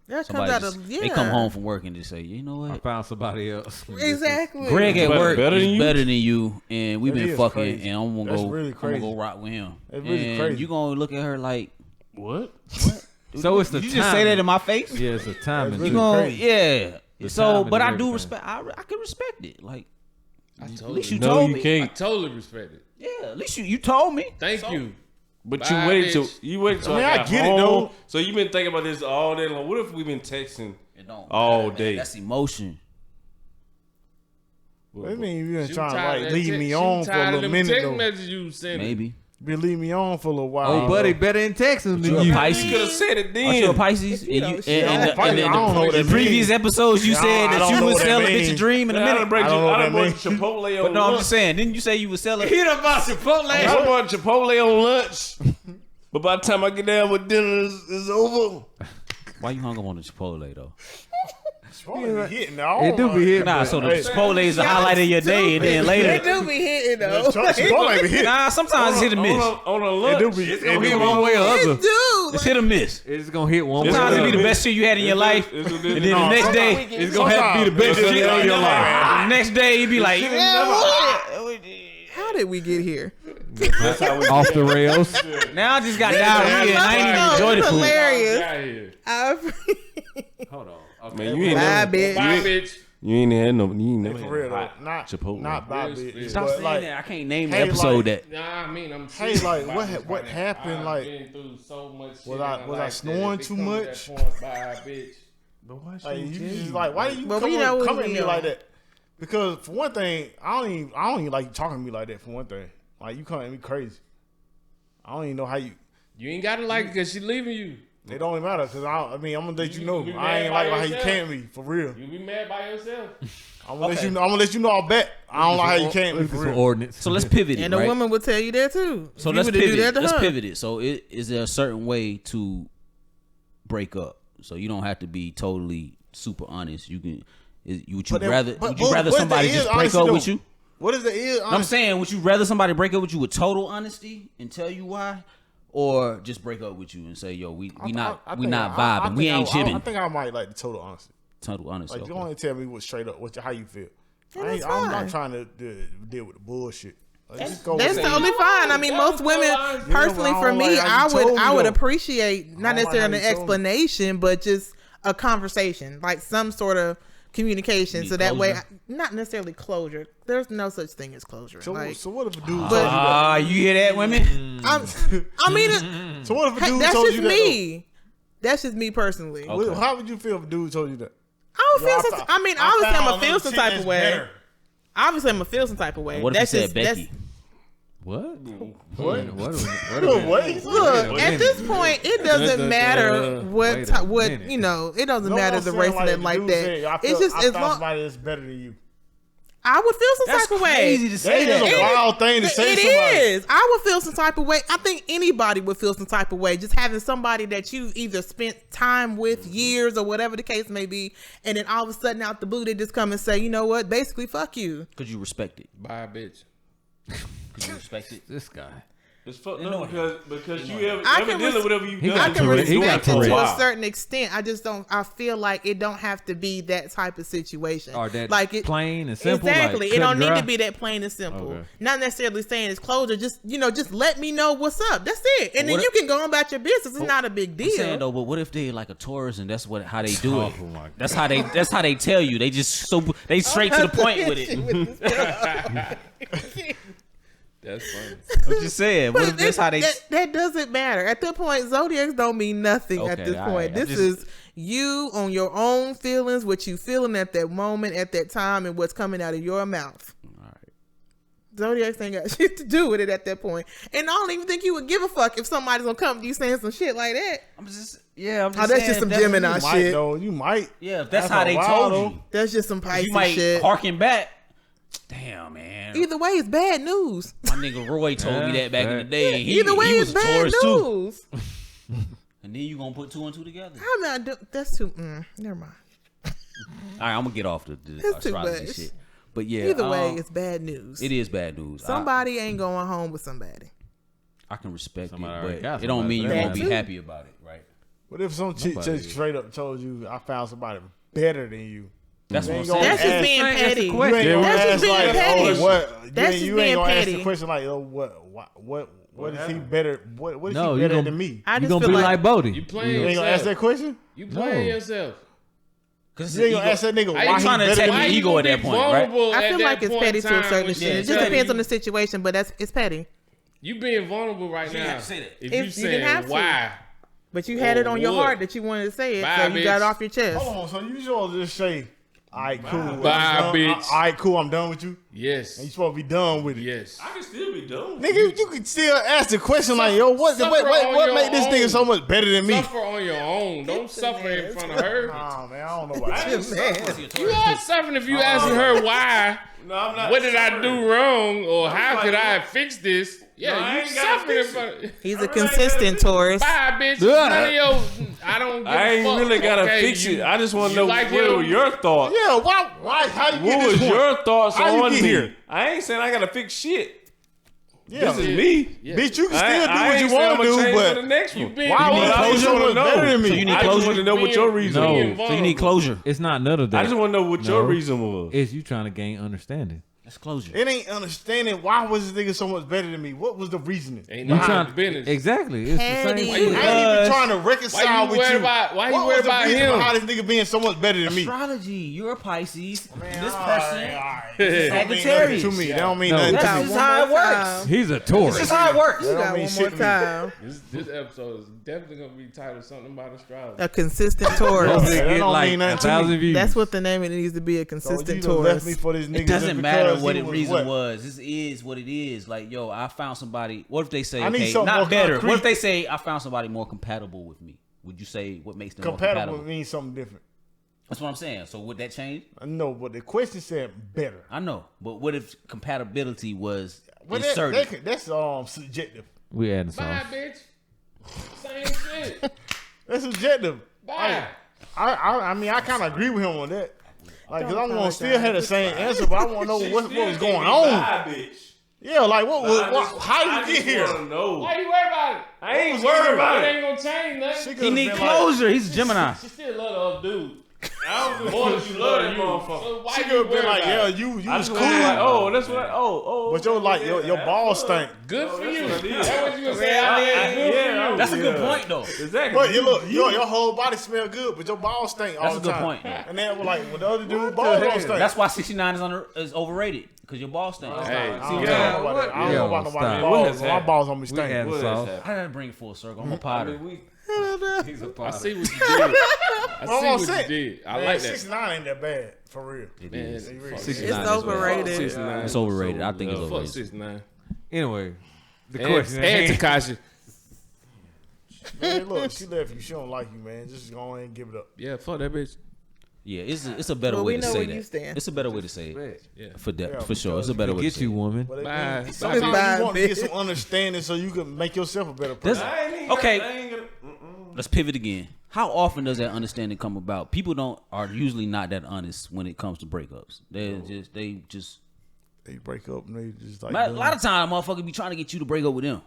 That Somebody comes out just, of, yeah. They come home from work and just say, you know I what? found somebody else. Exactly. Greg at work better is than you? better than you, and we've That been is fucking, crazy. and I'm gonna That's go. really I'm gonna crazy. go rock with him. That's really and crazy. you gonna look at her like, What? So it's the you just say that in my face? Yeah, it's a timing. really You gonna, crazy. yeah. The So, timing but is I do everything. respect. I can respect it. Like, I at totally, least you No, told you me. I can't. totally respect it. Yeah, at least you told me. Thank you. But you Bye, waited till bitch. you waited till I mean, I I got get it, home. though. So you've been thinking about this all day long. What if we've been texting It don't all matter, man. day? That's emotion. What do you mean you been She trying to tired like of leave that me text- on she for a tired of little them minute text though? messages you sending. Maybe. Been leave me on for a little while. Oh, buddy, better in Texas than You a you. Pisces? You could have said it then. Aren't you a Pisces? you don't And shit. and I'm the- a Pisces. and I don't know what the that previous means. episodes you Yeah, said I that don't you know would what sell a that bitch a means. dream in a Man, I minute. done brought I don't know I what done that brought means. Chipotle on But no, I'm lunch. just saying. Didn't you say you would sell it? He done bought Chipotle. I brought Chipotle on lunch. But by the time I get down with dinner, it's over. Why you hung up on the Chipotle though? Chipotle be hitting now. It do be hitting. Nah, so the Chipotle is the highlight of your day, and then They later. do be hitting though. Chipotle be hitting. Nah, sometimes it's hit or miss. On a It lunch. do be. It's gonna hit one way or It other. do. It's hit or miss. It's gonna hit one way. Sometimes or it be the other. best shit you had in your life, and then the No, next sometimes day, It's gonna have to be the best Sometimes. shit of your life. the next day you be like, How did we get here? That's how we Off the rails. now I just got diarrhea and I ain't even enjoy the food. Hilarious. Out here. Hold on. Man, you ain't Bye, never, bitch. Bye, bitch. you ain't had no, you ain't never For had real though, hot not Chipotle. not by Real bitch. spit. Stop But saying like, that. I can't name the hey, episode like- that. Nah, I mean, I'm Hey, serious like, about what this what right now. happened, I've like- been through so much shit Was in I- my was I life that snoring if it too come to much? that point, bye, bitch. But why like you just like, why do you But come, we know come we at me know. like that? Because for one thing, I don't even like you talking to me like that. For one thing, like you come at me crazy. I don't even know how you. You ain't gotta like it because she leaving you. It don't even matter because I mean I'm gonna let you know. You I ain't mad by like how you yourself? can't me for real. You be mad by yourself. I'm gonna let you know. I'm gonna let you know. I bet I don't like how you can't me Look for at some real. ordinance. So let's pivot it, And the right? woman will tell you that too. So If you let's were to do pivot. that to Let's her. pivot it. So is there a certain way to break up? So you don't have to be totally super honest. You can. Would you But then- rather? but Would you what- rather what somebody the just is break honesty up though? with you? What is the is? I'm saying, would you rather somebody break up with you with total honesty and tell you why, or just break up with you and say, "Yo, we not vibing, we ain't I jibbing." think I might like the total honesty. Total honesty. Like okay. you only tell me what straight up, how you feel. Yeah, I'm that's not fine. trying to deal with the bullshit. Like, just go That's with it. totally fine. I mean, most women, personally, for me, I would appreciate not I don't like necessarily an how you told me. explanation, but just a conversation, like some sort of communication, You so need that way, closure? not necessarily closure. There's no such thing as closure. So, like, so what if a dude told But- you that? You hear that, women? I mean, So what if a dude that's told just you that? me. That's just me personally. Okay. Though? How would you feel if a dude told you that? I would Yo, feel some. I mean, I obviously, I'm found gonna feel another some chick type that's of way. better. Obviously, I'm gonna feel some type of way. What if That's you just said that's. Becky? What? What? What? Wait. Look, at this point, it doesn't matter Wait a what minute. you know. It doesn't No, matter I'm the saying, race and that the like dude that. saying, I It's just I as found long somebody that's better than you. I would feel some That's type of way. crazy to say That is that. a wild thing to say to somebody. It is. I would feel some type of way. I think anybody would feel some type of way. Just having somebody that you've either spent time with, years, or whatever the case may be, and then all of a sudden out the blue they just come and say, you know what, basically fuck you. Could you respect it? Bye, bitch. Could you respect it? This guy. It's fucked No. up because you ever I can dealing with whatever you He done. got I can Tourette. He got respect it to Tourette. a certain extent. I just don't. I feel like it don't have to be that type of situation. Or that like it, plain and simple. Exactly. Like It cut don't and need dry? to be that plain and simple. Okay. Not necessarily saying it's closure. Just just let me know what's up. That's it. And then What you can go on about your business. It's not a big I'm deal. saying though, but what if they like a tourist and that's how they do it? Oh, my God. That's how they tell you. They just they straight to the point with it. That's funny. What you saying? What if that's how they? that doesn't matter. At that point, zodiacs don't mean nothing at Okay, this all point. right. I'm This just- is you on your own feelings, what you feeling at that moment, at that time, and what's coming out of your mouth. All right. Zodiacs ain't got shit to do with it at that point. And I don't even think you would give a fuck if somebody's gonna come to you saying some shit like that. I'm just that's Oh, that's just some Gemini You might shit. though. You might. Yeah, if that's That's how a they while, told though. you. That's just some Pisces You might shit. harken back. Damn, man. Either way, it's bad news. My nigga Roy told me that back in the day. And Either way, he it's was a bad Taurus too. news. And then you gonna put two and two together. I'm not do- That's too. Never mind. All right, I'm gonna get off the That's too astrology much. shit. But yeah, Either way, it's bad news. it is bad news. Somebody ain't going home with somebody. I can respect Somebody it, already but got it don't somebody mean for you that gonna be matter. happy about it, right? What if some chick just straight up told you, I found somebody better than you? That's what I'm gonna saying. That's just being petty. You ain't gonna That's ask just being like, petty. oh, what? That's just you ain't being gonna ask petty. the question like, oh, what is he better? What is No, he you better gonna- than me? I You just gonna feel be like like Bodie. You playing You ain't gonna ask yourself. that question? You playing No. yourself. Because You ain't gonna ask that nigga why you he trying to better attack than my me? ego at that point, right? I feel like it's petty to a certain extent. It just depends on the situation, but it's petty. You being vulnerable right You now. didn't have to say that. If If you you saying didn't have to. why, But you had it on your what? heart that you wanted to say it, Bye, so you got it bitch. off your chest. Hold on, so you supposed to just say, all right, cool. Bye, I'm done. bitch. All right, cool, I'm done with you. yes, And you supposed to be done with it. yes. I can still be done. Nigga, you can still ask the question like, yo, what Suffer on what your make this nigga own. so much better than me? Suffer on your own. Don't suffer in front of her. Nah, man, I don't know about that. You are suffering if you asking her why. No, I'm not. What did I suffering. do wrong, or how like, could I fix this? Yeah, No, I you ain't gotta suffering in fix front of. He's a consistent Taurus. Bye, bitch. Yeah. None of your. I don't. Give I a ain't fuck. really gotta Okay, fix you- it. I just want to you know like what him? were your thoughts. Yeah, why, how you What get was this point? your thoughts How you on get me? here? I ain't saying I gotta fix shit. Yeah. This is me. Yeah. Bitch, you can I still do what ain't you saying want I'ma to do, change for the but next You one. been why But would I you just so wanna much know. better than me? So you need I just closure? want to know what your reason No. was. So you need closure. It's not none of that. I just want to know what your reason was. It's you trying to gain understanding. That's closure. It ain't understanding why was this nigga so much better than me. What was the reasoning? Ain't You none trying of business. exactly? It's the Petty. same Why shit. you- I ain't even trying to Why reconcile you with worried you. about- why you What worried was the about reason him? for how this nigga being so much better than me? Astrology. You're a Pisces. This All person. right. That don't mean nothing Sagittarius. to me. That don't mean No. nothing You to got me. This is one how more it works. time. He's a This Taurus. is how it works. You don't got mean one shit more to me. time. This episode is definitely gonna be titled something about astrology. A consistent Supposed Taurus. to that get don't like mean nothing to me. 1,000 views. That's what the name it needs to be. A So you consistent done left me Taurus. for this nigga It doesn't just matter because what he the was reason what? was. This is what it is. Like, yo, I found somebody. What if they say, I need okay, something more not better? concrete. What if they say, I found somebody more compatible with me? Would you say what makes them more Compatible compatible? means something different. That's what I'm saying. So would that change? I know, but the question said better. I know, but what if compatibility was Well, inserted? that's subjective. We adding Bye, sauce. bitch. Same shit. That's subjective. Bye. I mean, I kind of agree with him on that. Like, cause I Don't want to still have the same answer, but I want to know what was going on. Bye, bitch. Yeah, like how I you get just here? wanna know. Why you worried about it? I ain't worried about It it. ain't gonna change nothing. She He could've need been closure. He's a Gemini. She still love the other dude. I don't give a More fuck than if she you love love that you. motherfucker. So why She you could have been worried like, about yeah, it? you I was just cool, wanna like, oh, that's what. Oh, but your like your balls stink. Good for you. what it is. That's what you gonna say. I did good yeah, for you. That's a good point, though. Exactly. But you look, your whole body smell good, but your balls stink all That's a the good time. point. And then we're like, with the other dude, balls don't stink. That's why 69 is overrated because your balls stink. Hey, I don't know Yeah. about that. I don't Yo, know about stop. nobody's What balls. is My that? balls on me We stink. adding What sauce. is that? I gotta bring it full circle. I'm a I potter. mean, we. He's a I potter. see what you did. I see what you did. I like that. 69 ain't that bad, for real. It Man, is. fuck 69 It's is overrated. 69. It's overrated. I think it's Fuck overrated. 69. Anyway, the And question. at hand. Takashi. Man, look, she left you. She don't like you, man. Just go ahead and give it up. Yeah, fuck that bitch. Yeah, it's a better Well, way we to know say where you that. stand. It's a better way to say it. Yeah. For sure. It's a better way to Get say you, it. woman. But it Bye. means- sometimes Bye, you want to get bitch. some understanding so you can make yourself a better person. I ain't even Okay. I ain't gonna, Let's pivot again. How often does that understanding come about? People are usually not that honest when it comes to breakups. They just They break up and they just like a lot of time motherfucker be trying to get you to break up with them.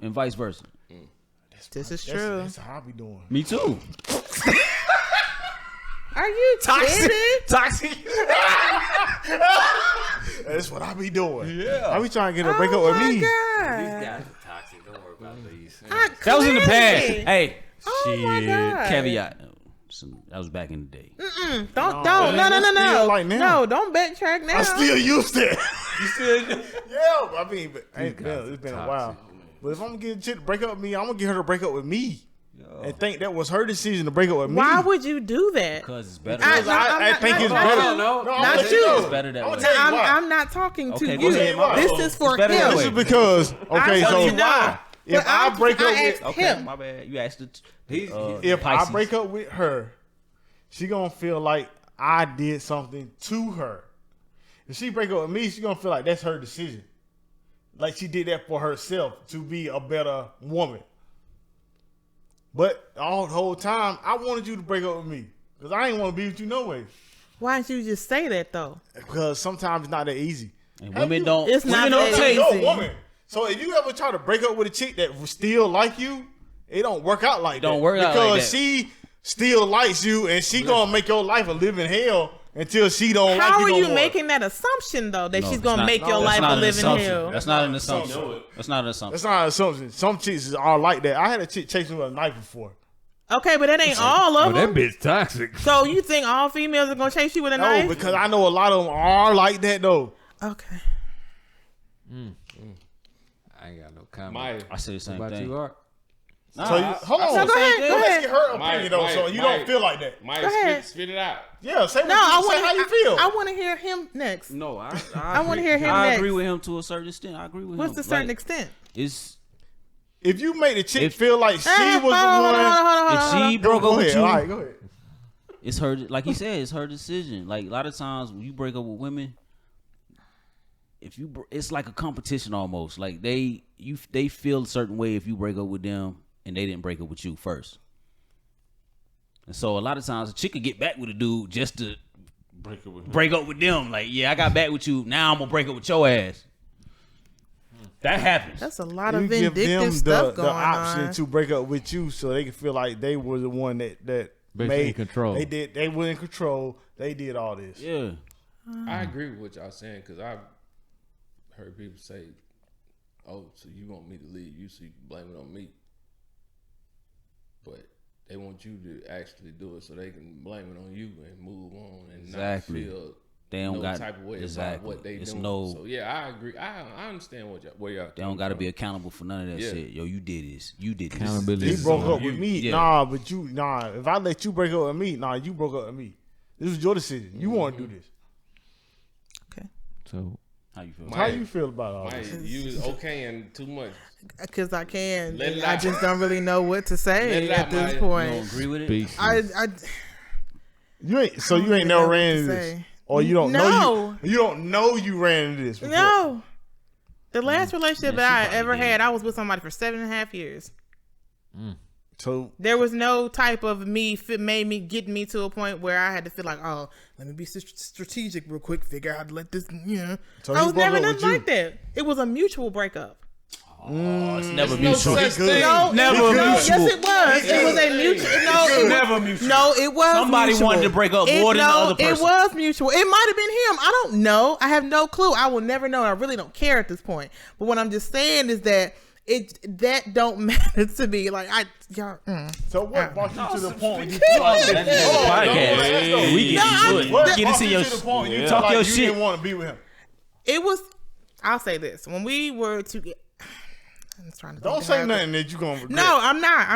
And vice versa. This is true. That's how I be doing. Me too. Are you kidding? Toxic. That's what I be doing. Yeah, I be trying to get her to break up with me. God. Toxic. Don't worry about these. That was in the past. Hey, Oh my God. caveat. That was back in the day. Don't. man, No. that's still like now. No, don't backtrack now. I still use that. You still? Yeah, I mean, it's been a while. But if I'm gonna get a chick to break up with me, I'm gonna get her to break up with me, and think that was her decision to break up with me. Why would you do that? Because it's better. Because I think it's not better. you. No, I'm Not gonna let you. know. It's better that I'm way. gonna tell you why. I'm not talking to Okay, you. go ahead, my This bad. is for better that him. way. This is because okay, I so told you no. if But I break up with asked Okay, him. my bad. You asked it. if I break up with her, she gonna feel like I did something to her. If she break up with me, she gonna feel like that's her decision. Like she did that for herself to be a better woman. But all the whole time, I wanted you to break up with me because I ain't want to be with you no way. Why didn't you just say that though? Because sometimes it's not that easy. And Have women you- It's not women don't that take. easy. You're a woman. So if you ever try to break up with a chick that still like you, it don't work out like that. Don't work out like that. Because she still likes you, and she gonna make your life a living hell until she don't like you no How are you more. making that assumption though that No, she's gonna make your that's life a not an living assumption. hell? That's not an assumption. That's not an assumption. That's not an assumption. Some chicks are like that. I had a chick chase me with a knife before. Okay, but that ain't all of That them. bitch toxic. So you think all females are gonna chase you with a No, knife? because I know a lot of them are like that though. Okay. I ain't got no comment. Maya, I say the same What about thing. you, Art? So you, hold on. No, go ahead. Go Let's ahead. get her Maya, opinion though, Maya, so you Maya. don't feel like that. Maya, Go ahead. spit it out. Yeah, say No, I say want how you feel. I want to hear him next. No, I want to hear him I next. agree with him to a certain extent. I agree with him. What's the certain Like, extent? It's If you make the chick If- feel like she was the Hold on. if she broke go up with ahead. you, All right, go ahead. it's her. Like he said, it's her decision. Like a lot of times when you break up with women, if you, it's like a competition almost. Like they feel a certain way if you break up with them and they didn't break up with you first. And so a lot of times a chick could get back with a dude just to break up with them. Like, yeah, I got back with you. Now I'm gonna break up with your ass. That happens. That's a lot You of give vindictive them stuff the going option on. to break up with you, so they can feel like they were the one that Basically made in control. They were in control. They did all this. Yeah. I agree with what y'all saying because I've heard people say, "Oh, so you want me to leave you so you can blame it on me," but they want you to actually do it so they can blame it on you and move on and Exactly. not feel They don't no got type of way exactly. about what they It's doing. no. So yeah, I agree. I understand where y'all. They don't got to be accountable for none of that Yeah. shit. Yo, you did this. You did this. Accountability. He broke up you. with me. Yeah. Nah, but you if I let you break up with me, you broke up with me. This was your decision. You want to do this. Okay. So How you feel? How you feel about all Mike, this? you was okay and too much. Because I can. Let it I out. just don't really know what to Let say it at out, this Maya. You point. don't agree with it? peace. I You ain't don't you ain't know never what ran to into say. this, or you don't No. know you don't know you ran into this before. No. The last relationship Yeah, that she I ever probably had, did. I was with somebody for 7.5 years. So There was no type of getting me to a point where I had to feel like, oh, let me be strategic real quick, figure out how to let this, So I he was broke never up nothing with you? like that. It was a mutual breakup. Oh, it's never There's no mutual. such thing. No, Never no, mutual. yes, it was. It was a mutual. No, it was, Never mutual. no, it was. Somebody mutual. wanted to break up more than the other person. It was mutual. It might have been him. I don't know. I have no clue. I will never know. I really don't care at this point. But what I'm just saying is that that don't matter to me. Like So what brought you to the point when you That's felt the podcast. We No, get into it. What Get brought into you your to the point when you talk felt like your you shit. didn't want to be with him? It was. I'll say this: when we were to. I'm trying to. Don't think say how to- nothing that you gonna regret. No, I'm not.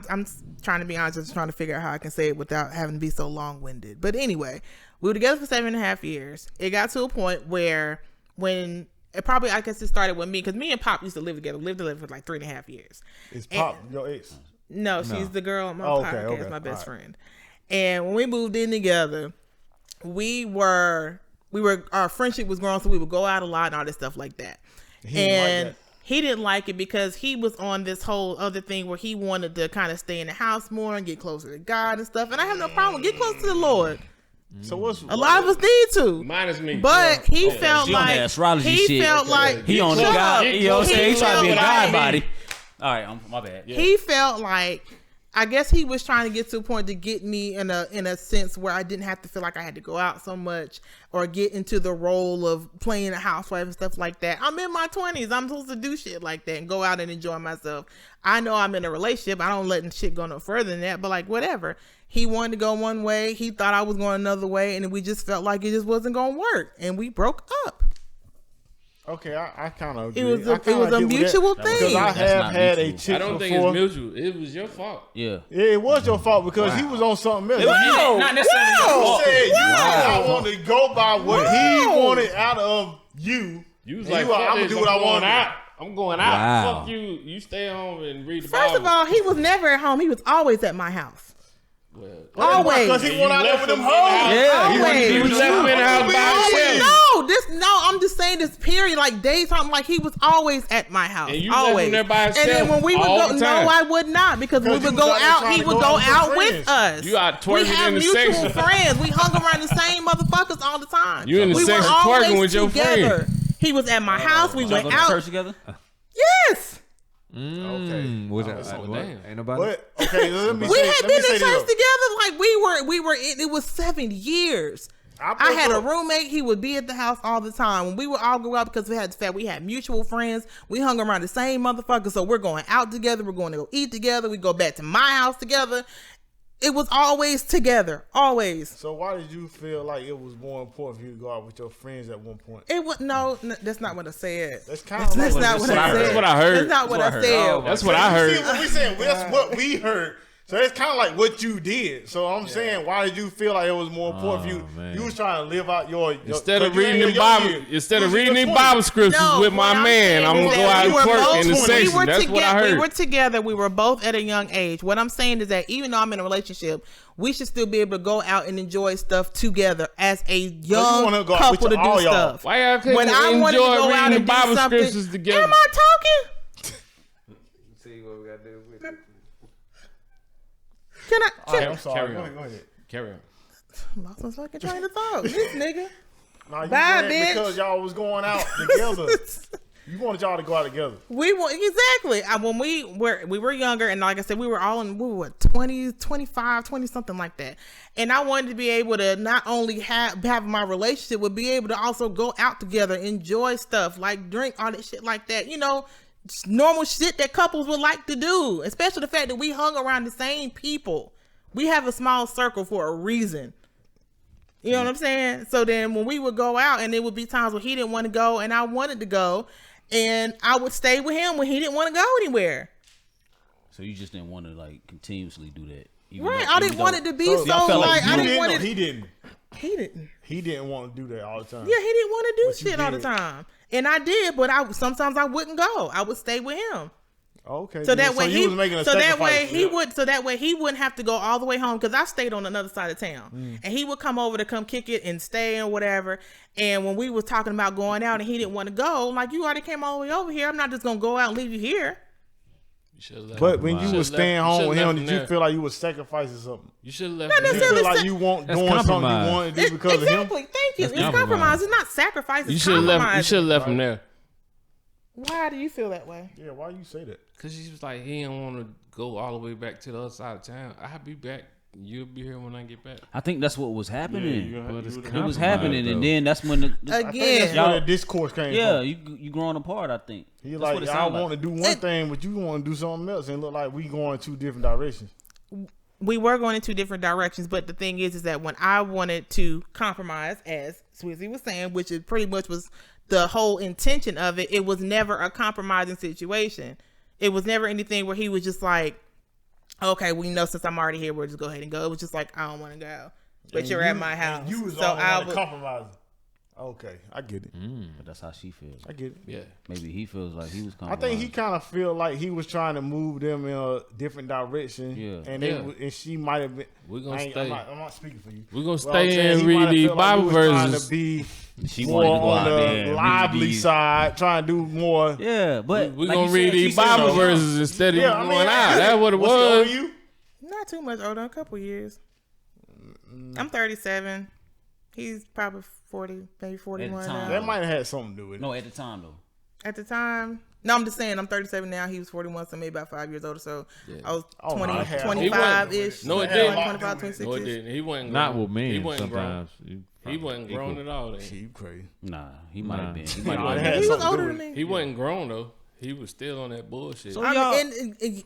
I'm trying to be honest. Just trying to figure out how I can say it without having to be so long-winded. But anyway, we were together for 7.5 years. It got to a point where when it probably, I guess it started with me because me and Pop used to live together. Lived for like 3.5 years. It's Pop, your ex. No, she's the girl on my Oh, okay, podcast, okay. my best All right. friend. And when we moved in together, we were our friendship was growing, so we would go out a lot and all this stuff like that. He didn't like And that. he didn't like it because he was on this whole other thing where he wanted to kind of stay in the house more and get closer to God and stuff. And I have no problem with get close to the Lord. So what's A lot of us need to. Minus me. But he felt She on like that astrology he shit. felt like He on the Shut guy. up. You know what I'm saying? He trying to be a felt guy like- body. All right, my bad. He felt like, I guess he was trying to get to a point to get me in a sense where I didn't have to feel like I had to go out so much or get into the role of playing a housewife and stuff like that. I'm in my 20s. I'm supposed to do shit like that and go out and enjoy myself. I know I'm in a relationship. I don't let shit go no further than that, but like whatever. He wanted to go one way. He thought I was going another way, and we just felt like it just wasn't going to work, and we broke up. Okay, I kind of agree. It was I a kinda get with mutual that, because thing. I That's have not had a mutual. chick I don't think before. it's mutual. It was your fault. Yeah. Yeah, it was your fault because he was on something else. No, Not necessarily no. your You fault. said you Wow. I want to go by what he wanted out of you. You was And like, you I'm gonna do what I want. I'm going out. Wow. Fuck you. You stay home and read the First of Bible. all, he was never at home. He was always at my house. Well, Always. Because he went out there with them hoes. Yeah, he wanted to be you with left him in the house by himself. No, I'm just saying this period, like daytime, like he was always at my house. And you left him always. there by And then himself when we would all go, the no, time. I would not, because we Because would you go was out there out, trying he to would go go out with your out with friends. us. You out We twerking have in the mutual section. friends. We hung around the same motherfuckers all the time. You in the we section were always twerking with your together. friend. He was at my house. We Y'all went go to out. church together? Yes. Okay. Was Oh, that, damn. ain't nobody? But okay, let me We say, had let been me say in church this. together. Like we were. It was 7 years. I had a roommate. He would be at the house all the time. When we would all go out because we had mutual friends. We hung around the same motherfuckers. So we're going out together. We're going to go eat together. We go back to my house together. It was always together. Always. So why did you feel like it was more important for you to go out with your friends at one point? It was no. That's not what I said. That's kind of That's not what I said. That's what I heard. That's not what I said. That's what I heard. See what we saying? That's what we heard. So it's kind of like what you did. So I'm saying, why did you feel like it was more important for you? Man. You was trying to live out your Instead of reading the Bible scriptures No, with my what I'm man, saying I'm is gonna go that out we and were twerk both- in the we section. were That's what I together. heard. We were together. We were both at a young age. What I'm saying is that even though I'm in a relationship, we should still be able to go out and enjoy stuff together as a young wanna go out couple with to do all y'all. stuff. Why y'all couldn't When I wanted to enjoy go out reading the and do Bible something, scriptures together? am I talking? See what we got to do with it. Can I? I'm sorry. Carry Go on. ahead. Carry on. Lost my fucking train of thought. This nigga. Nah, you Bye, did bitch. because y'all was going out together. You wanted y'all to go out together. We want exactly. When we were younger, and like I said, we were 20, 25, 20 something like that. And I wanted to be able to not only have my relationship, but be able to also go out together, enjoy stuff, like drink, all that shit like that. You know, just normal shit that couples would like to do. Especially the fact that we hung around the same people. We have a small circle for a reason. You know what I'm saying? So then when we would go out, and there would be times where he didn't want to go and I wanted to go, and I would stay with him when he didn't want to go anywhere. So you just didn't want to like continuously do that, Right. I didn't want it to be so y'all felt like I you didn't want it. He didn't. He didn't. He didn't want to do that all the time. Yeah, he didn't want to do But you shit all the did. time. And I did, but sometimes I wouldn't go. I would stay with him. Okay. So that way you was making a so that sacrifice. way he wouldn't have to go all the way home, because I stayed on another side of town, and he would come over to come kick it and stay and whatever. And when we was talking about going out and he didn't want to go, like, you already came all the way over here. I'm not just gonna go out and leave you here. But when you was staying home with him, left did him you there. feel like you was sacrificing something? You should have left. Not him there. You necessarily feel like you weren't That's doing something you compromise. wanted to do because of him? Exactly. Thank you. That's It's compromise. compromise. It's not sacrifice. You It's should have left. You compromise. should have left him there. Why do you feel that way? Yeah, why you say that? Cause he was like, he didn't want to go all the way back to the other side of town. I'll be back. You'll be here when I get back. I think that's what was happening. But it's It was compromise, happening, though. and then that's when I think that's Again, where the discourse came yeah, from. you growing apart. I think He That's like, what it I sound want to do one thing, but you want to do something else, and look like we going in two different directions. we were going in two different directions, but the thing is that when I wanted to compromise, as Swizzy was saying, which it pretty much was the whole intention of it, it was never a compromising situation. It was never anything where he was just like, okay, we know since I'm already here, we'll just go ahead and go. It was just like, I don't want to go, but And you're you- at my and house. You was So all I the would, compromising. Okay, I get it. but that's how she feels. I get it. Yeah. Maybe he feels like he was. I think he kind of feel like he was trying to move them in a different direction. Yeah. And Yeah. and she might have been. We're gonna I'm stay. not speaking for you. We're gonna Well, I'm stay saying and he read might have the felt like Bible he was trying verses. to be She more wanted to go on out there the and read lively these. side, trying to do more. Yeah, but We're like gonna you read said, she these said Bible so. verses instead of Yeah, I mean, going I out. get That's it. what it What's older was. than you? not too much older, a couple years. I'm 37. He's probably 40, maybe 41 time. now. That might have had something to do with it. No, at the time though. At the time, no, I'm just saying I'm 37 now. He was 41, so maybe about 5 years older. So I was Oh, 20, no, I had- 25-ish. No, it Yeah, didn't. 25, 26 No, it didn't. He wasn't Not grown. with men He wasn't sometimes. grown. He wasn't grown at all. Then. Shit, you crazy. Nah, he might have been. He Nah, might it have had been. He was something to older do than with me. He wasn't grown though. He was still on that bullshit. So I y'all, mean, and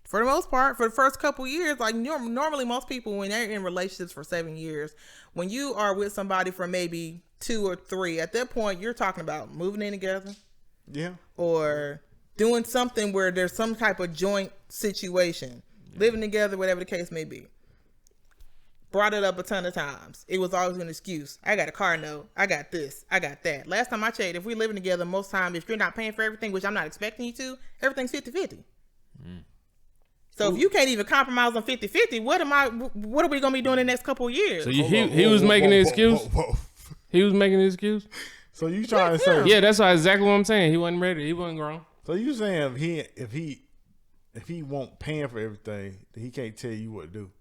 for the most part, for the first couple years, like normally most people, when they're in relationships for 7 years, when you are with somebody for maybe 2 or 3, at that point, you're talking about moving in together Yeah. or doing something where there's some type of joint situation, living together, whatever the case may be. Brought it up a ton of times. It was always an excuse. I got a car note. I got this. I got that. Last time I checked, if we're living together, most time, if you're not paying for everything, which I'm not expecting you to, everything's 50-50. So if you can't even compromise on 50-50, what are we gonna be doing in the next couple of years? So he was making an excuse. He was making an excuse. So you trying to say? Yeah, that's exactly what I'm saying. He wasn't ready. He wasn't grown. So you saying if he won't paying for everything, then he can't tell you what to do.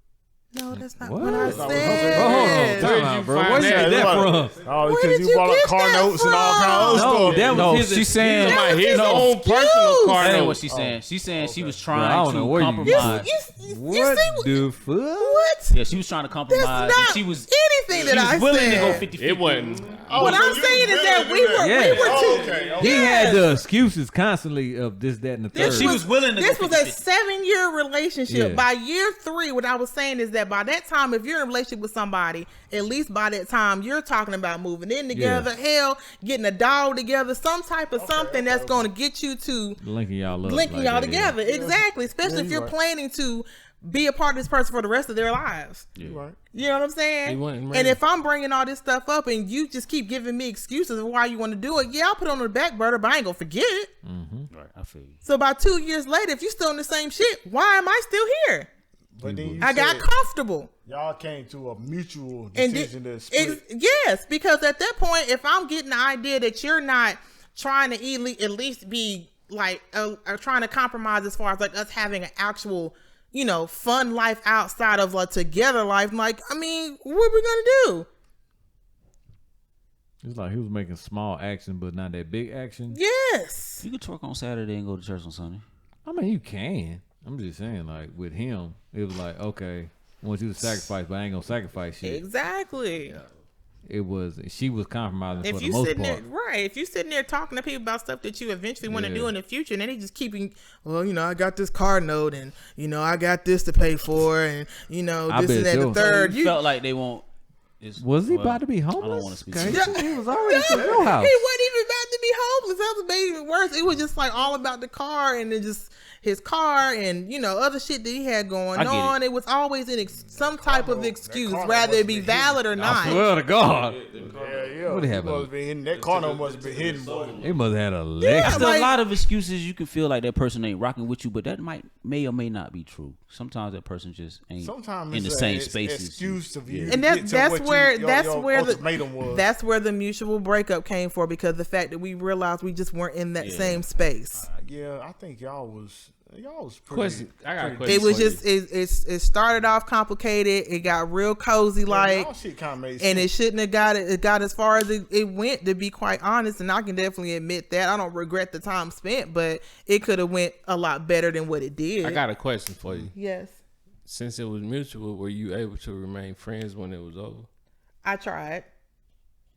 No, that's not What? what I That's not what said. Hold on, Where'd time you out, bro. find Where you that? get that from? Oh, Where because did you you brought up get car that notes and all from? kinds of No, stuff. that was No, his. She's saying. Talking about his no. own personal car That ain't note. what she's saying. She's saying she was Bro, I trying don't know to where you compromise. You What see the fuck? what? Yeah, she was trying to compromise. That's not and she was anything that I willing said. to go 50-50. It wasn't. What I'm saying is that we were Yes. too. He had the excuses constantly of this, that, and the third. She was willing to This go was a 50-50. 7-year relationship. Yeah. By year 3, what I was saying is that by that time, if you're in a relationship with somebody, at least by that time, you're talking about moving in together, hell, getting a dog together, some type of something that's going to get you to linking y'all up. linking like y'all that, together. Exactly. Especially if you're planning to be a part of this person for the rest of their lives. Right. You know what I'm saying? He wasn't And ready. if I'm bringing all this stuff up and you just keep giving me excuses of why you want to do it, yeah, I'll put it on the back burner, but I ain't gonna forget it. Right, I feel you. So about 2 years later, if you're still in the same shit, why am I still here? But then you I got said comfortable. y'all came to a mutual And decision to split. yes, because at that point, if I'm getting the idea that you're not trying to at least be like trying to compromise as far as like us having an actual, you know, fun life outside of a together life, like, I mean, what are we gonna do? It's like he was making small action, but not that big action. Yes. You could twerk on Saturday and go to church on Sunday. I mean, you can. I'm just saying, like, with him, it was like, okay, I want you to sacrifice, but I ain't gonna sacrifice shit. Exactly. It was, she was compromising If for the you most sitting part. there, right? If you sitting there talking to people about stuff that you eventually want to Yeah. do in the future, and then they just keeping, well, you know, I got this car note, and you know, I got this to pay for, and you know, I this and bet that, you. the third. You felt like they won't. Was he about to be homeless? I don't want to speak. Okay. To you. He was already at your He house. wasn't even about to be homeless. That was made it worse. It was just like all about the car and then just his car and, you know, other shit that he had going I get on. It was always some type of excuse, whether it be valid or I not. swear to God. Yeah. What happened? Must have been hidden. That car note must have been hidden, boy. He must have had a Yeah, leg. There's like- a lot of excuses you can feel like that person ain't rocking with you, but that may or may not be true. Sometimes that person just ain't Sometimes in the it's same an spaces. excuse of you. And get to that's what where your ultimatum was. that's where the mutual breakup came for, because the fact that we realized we just weren't in that same space. Yeah, I think y'all was pretty. Question. I got a It question. was for you. just it started off complicated. It got real cozy, like, y'all shit kind of made and sense. it shouldn't have got it. It got as far as it went, to be quite honest. And I can definitely admit that I don't regret the time spent, but it could have went a lot better than what it did. I got a question for you. Yes, Since it was mutual, were you able to remain friends when it was over? I tried.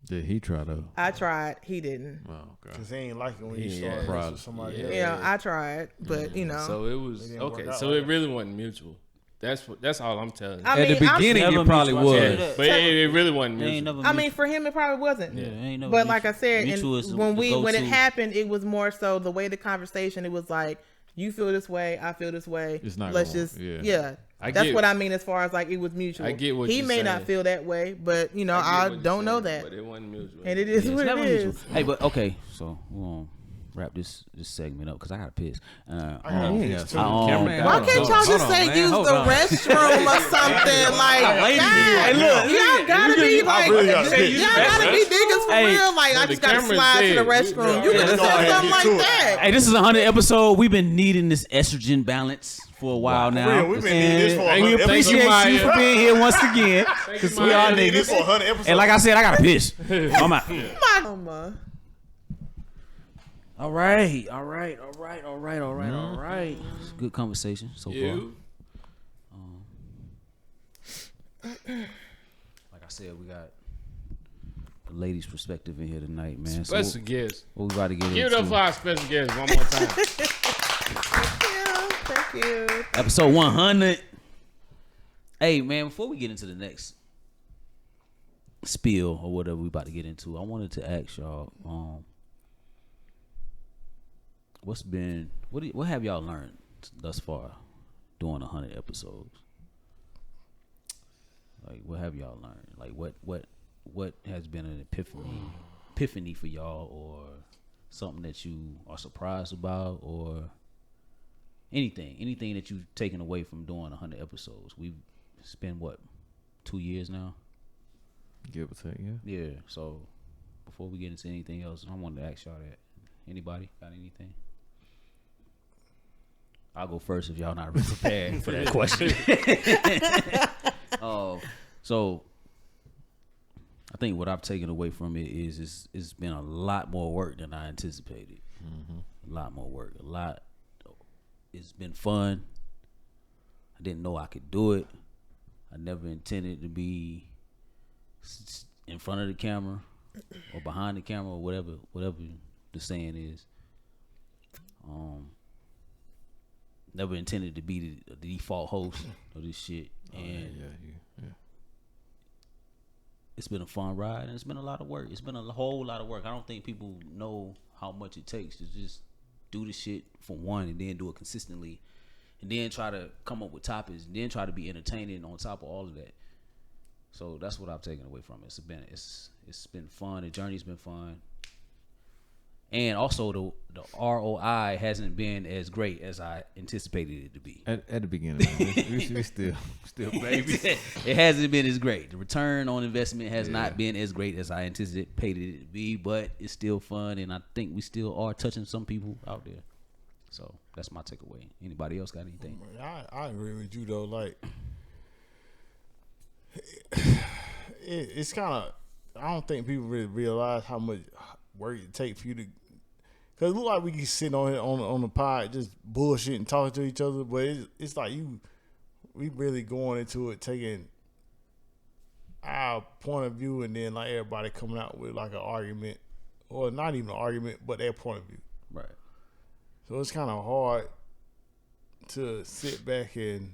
Did he try though? I tried. He didn't. Oh, God. Cause they ain't like it when you Yeah, start probably. with somebody Yeah. else. You know, I tried, but you know, So it was didn't work okay. out So like it really wasn't mutual. That's all I'm telling you. I At mean, the I'm- beginning, Never it probably mutual. was. Yeah. But it really wasn't They ain't mutual. never I mean, for him, it probably wasn't. Yeah, ain't never But like I mutual. said, Mutual and is the when it go-to. happened, it was more so the way the conversation. It was like, you feel this way, I feel this way. It's not Let's gonna- just yeah. I That's get- what I mean as far as like it was mutual. I get what he you're may not saying. feel that way, but you know, I don't know that, But it wasn't mutual. and it is Yeah, it's what it never is. mutual. Hey, but okay, so we're gonna wrap this segment up because I gotta piss. He ain't got Oh, camera. Why Hold can't on, y'all hold just on, say man. use Hold the on. restroom or something? Like, Hey, God, look, y'all gotta be like, really gotta say y'all use the gotta be niggas for Hey, real. Like, I the just gotta camera's slide to the dead. restroom. You Yeah, could have let's go said ahead something and like get to it. that. Hey, this is 100 episode. We've been needing this estrogen balance for a while For now. real, we've been needing this for And 100 we appreciate episodes. you for being here once again. Because we are We need this niggas. for 100 episodes. And like I said, I gotta piss. I'm out. All right. It's a good conversation so far. You? Like I said, we got the ladies' perspective in here tonight, man. So Special guest. what we about to get Give it into? up for our special guest one more time. Thank you. Episode 100. Hey, man, before we get into the next spiel or whatever we about to get into, I wanted to ask y'all, what have y'all learned thus far doing 100 episodes? Like, what have y'all learned? Like, what has been an epiphany for y'all, or something that you are surprised about, or anything that you've taken away from doing 100 episodes? We've spent 2 years now. Give or take, yeah. Yeah. So before we get into anything else, I wanted to ask y'all that. Anybody got anything? I'll go first if y'all not really prepared for that question. So I think what I've taken away from it is it's been a lot more work than I anticipated. A lot more work. It's been fun. I didn't know I could do it. I never intended to be in front of the camera or behind the camera or whatever the saying is. Never intended to be the default host of this shit. And it's been a fun ride, and it's been a lot of work. It's been a whole lot of work. I don't think people know how much it takes to just do the shit for one and then do it consistently and then try to come up with topics and then try to be entertaining on top of all of that. So that's what I've taken away from it. It's been fun. The journey's been fun. And also the ROI hasn't been as great as I anticipated it to be. At the beginning, we still babies. It hasn't been as great. The return on investment has not been as great as I anticipated it to be, but it's still fun, and I think we still are touching some people out there. So that's my takeaway. Anybody else got anything? I agree with you though. Like, it's kind of. I don't think people really realize how much work it takes for you to. Cause it look like we can sit on here on the pod just bullshit and talking to each other, but it's like we really going into it taking our point of view and then like everybody coming out with like an argument, or not even an argument, but their point of view. Right. So it's kind of hard to sit back and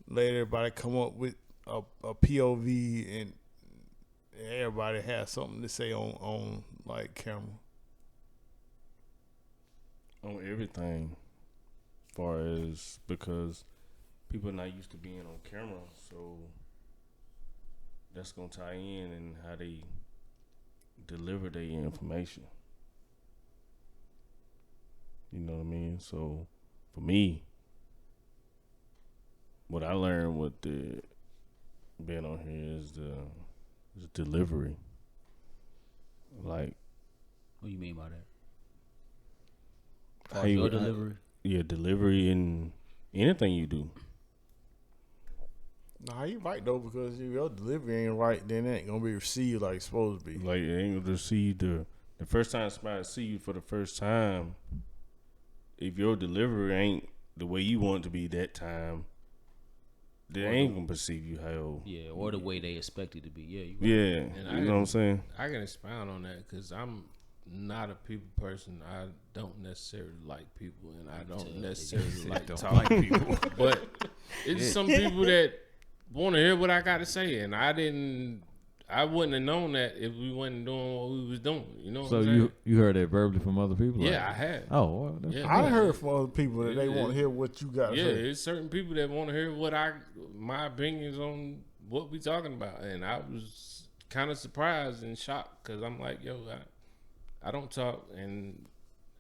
let everybody come up with a POV and everybody has something to say on like camera. On everything, far as because people are not used to being on camera, so that's gonna tie in and how they deliver their information. You know what I mean? So for me, what I learned with the being on here is the delivery. Like, what do you mean by that? How you, delivery? Delivery in anything you do. Nah, you right though, because if your delivery ain't right, then it ain't gonna be received like it's supposed to be. Like, it ain't gonna receive the first time somebody see you for the first time. If your delivery ain't the way you want it to be that time, they ain't gonna perceive you how. Yeah, or the way they expect it to be. Yeah, you know what I'm saying? I can expound on that because I'm not a people person. I don't necessarily like people, and I don't necessarily like talking to people. But it's some people that want to hear what I got to say, and I wouldn't have known that if we wasn't doing what we was doing. You know what I'm saying? you heard that verbally from other people? Yeah, I have. Oh, well, I heard from other people that they want to hear what you got to say. Yeah, it's certain people that want to hear my opinions on what we talking about, and I was kind of surprised and shocked because I'm like, yo, I don't talk, and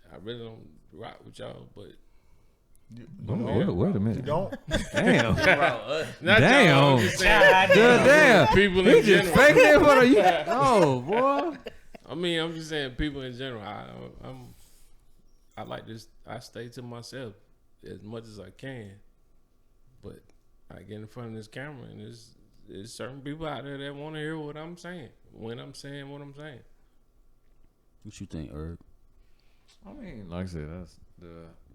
I really don't rock with y'all, but wait a minute. You don't? Damn. not Damn. y'all, I'm just saying, Damn. people He in just general. faking it for you. Oh, boy. I mean, I'm just saying people in general. I like this. I stay to myself as much as I can, but I get in front of this camera, and there's certain people out there that want to hear what I'm saying when I'm saying what I'm saying. What you think, Herb? I mean, like I said, that's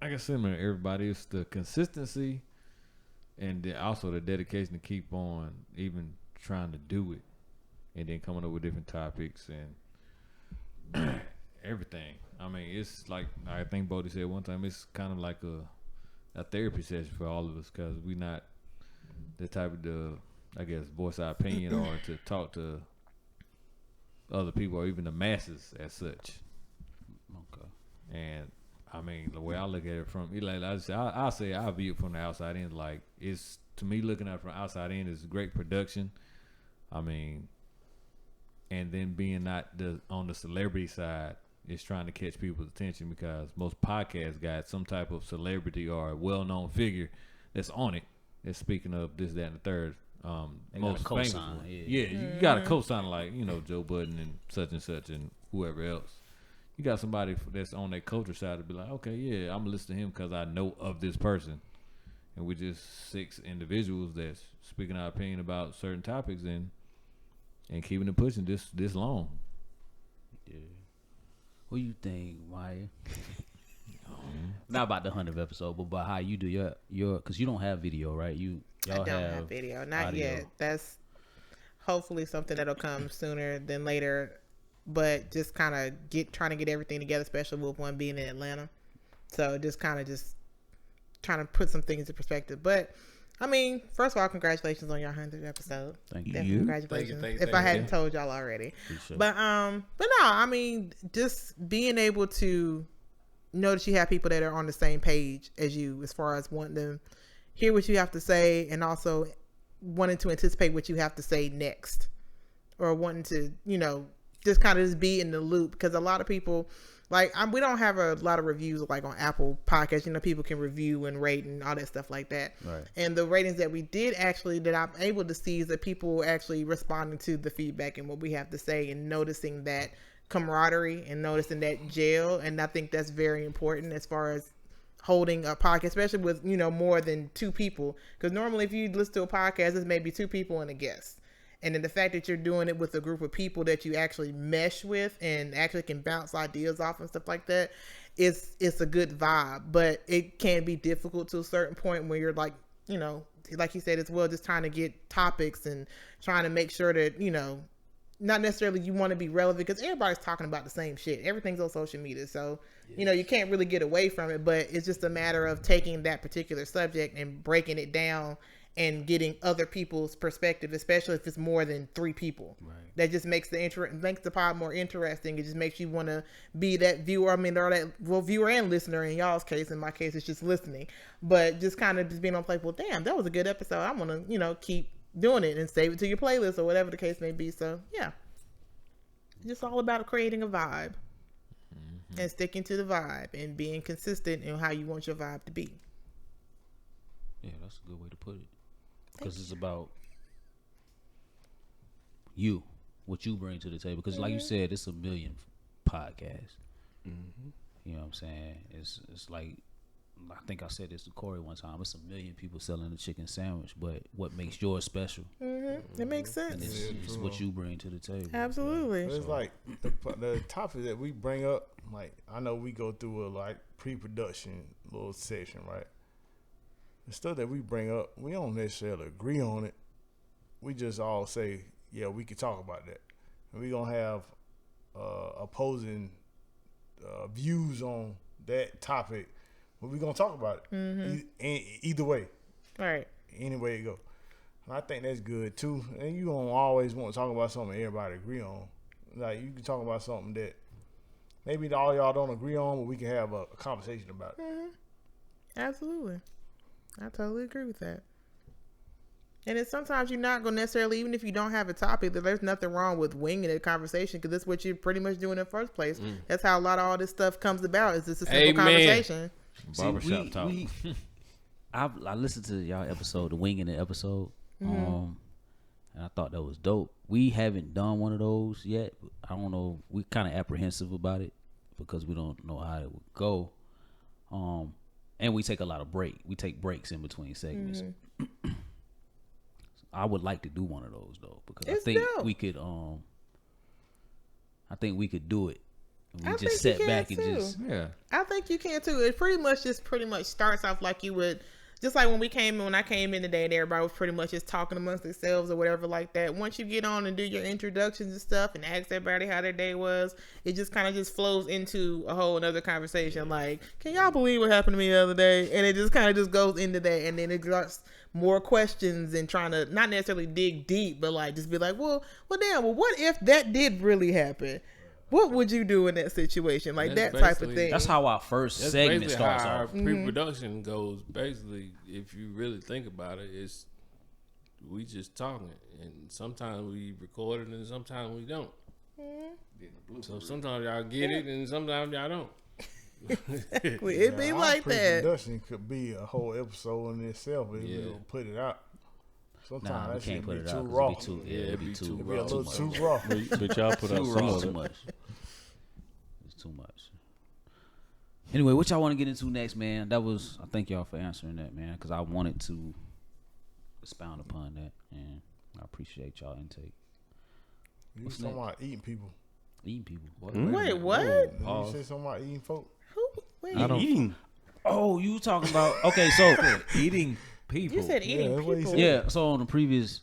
I guess similar to everybody. It's the consistency and then also the dedication to keep on even trying to do it, and then coming up with different topics and everything. I mean, it's like I think Bodie said one time. It's kind of like a therapy session for all of us because we not the type of I guess voice our opinion or to talk to other people or even the masses as such. Okay. And I mean, the way I look at it from, like I say, I view it from the outside in. Like, it's to me looking at it from outside in is great production. I mean, and then being not on the celebrity side is trying to catch people's attention because most podcasts got some type of celebrity or a well-known figure that's on it. That's speaking of this, that, and the third. Most famous one. Yeah, you got a co-sign like Joe Budden and such and whoever else. You got somebody that's on that culture side to be like, okay, yeah, I'm gonna listen to him because I know of this person, and we're just 6 individuals that's speaking our opinion about certain topics and keeping it pushing this long. Yeah. What do you think, Maya? Not about the 100th episode, but about how you do your because you don't have video, right? Y'all I don't have video, not audio. yet. That's hopefully something that'll come sooner than later. But just kind of trying to get everything together, especially with one being in Atlanta. So just trying to put some things in perspective. But I mean, first of all, congratulations on your 100th episode. Thank you. Definitely congratulations. Thank you. If I hadn't told y'all already. But no, I mean, just being able to know that you have people that are on the same page as you, as far as wanting to hear what you have to say, and also wanting to anticipate what you have to say next, or wanting to, just kind of just be in the loop. Because a lot of people, like, we don't have a lot of reviews like on Apple Podcasts. People can review and rate and all that stuff like that. Right. And the ratings that we did actually, that I'm able to see, is that people actually responding to the feedback and what we have to say, and noticing that camaraderie and noticing that gel. And I think that's very important as far as holding a podcast, especially with, more than 2 people. Because normally if you listen to a podcast, there's maybe 2 people and a guest. And then the fact that you're doing it with a group of people that you actually mesh with and actually can bounce ideas off and stuff like that, it's a good vibe. But it can be difficult to a certain point where you're like, like you said as well, just trying to get topics and trying to make sure that, not necessarily you want to be relevant, because everybody's talking about the same shit. Everything's on social media. So, you can't really get away from it, but it's just a matter of taking that particular subject and breaking it down and getting other people's perspective, especially if it's more than 3 people. Right. That just makes the pod more interesting. It just makes you want to be that viewer. I mean, or that viewer and listener in y'all's case. In my case, it's just listening. But just kind of just being on play. Well, damn, that was a good episode. I want to, keep doing it and save it to your playlist or whatever the case may be. So yeah, just all about creating a vibe and sticking to the vibe and being consistent in how you want your vibe to be. Yeah, that's a good way to put it. Because it's about you, what you bring to the table. Because like you said, it's a million podcasts. You know what I'm saying? It's like, I think I said this to Corey one time. It's a million people selling a chicken sandwich, but what makes yours special? It makes sense. And it's what you bring to the table. Absolutely. It's like the topic that we bring up. Like, I know we go through a pre-production little section, right? The stuff that we bring up, we don't necessarily agree on it. We just all say, yeah, we can talk about that. And we're going to have opposing views on that topic, but we're going to talk about it. Either way. Right. Any way it go. And I think that's good, too. And you don't always want to talk about something everybody agree on. Like, you can talk about something that maybe all y'all don't agree on, but we can have a conversation about it. Absolutely. I totally agree with that. And it's sometimes you're not going to necessarily, even if you don't have a topic, that there's nothing wrong with winging a conversation, because that's what you're pretty much doing in the first place. That's how a lot of all this stuff comes about, is just a simple conversation. Barbershop talk. I listened to y'all episode, the winging it episode, and I thought that was dope. We haven't done one of those yet. I don't know. We're kind of apprehensive about it because we don't know how it would go. And we take a lot of break. We take breaks in between segments. I would like to do one of those though, because I think we could. I think we could do it. And we just sit back and just. Yeah. I think you can too. It pretty much starts off like you would. Just like when I came in today, and everybody was pretty much just talking amongst themselves or whatever like that. Once you get on and do your introductions and stuff and ask everybody how their day was, it just kind of just flows into a whole another conversation. Like, can y'all believe what happened to me the other day? And it just kind of just goes into that. And then it starts more questions and trying to not necessarily dig deep, but like just be like, well, damn, what if that did really happen? What would you do in that situation? Like That's that type of thing. That's how our first segment starts how off. our pre-production goes. Basically, if you really think about it, it's we just talking, and sometimes we record it, and sometimes we don't. So sometimes y'all get it, and sometimes y'all don't. Exactly. It be like that. Pre-production could be a whole episode in itself if we don't put it out. Sometimes that can't shit put be it too out. raw. It'd be too It'd be a raw. little too raw. But y'all put out some of Too it. much. It's too much. Anyway, what y'all want to get into next, man? I thank y'all for answering that, man, because I wanted to expound upon that, and I appreciate y'all intake. You was talking about eating people. Eating people. What? Wait, what? You say something about eating folk? Who? Wait. I don't. Eating. Oh, you talking about? Okay, so Eating people. You said eating that's what he people. said. yeah, so on the previous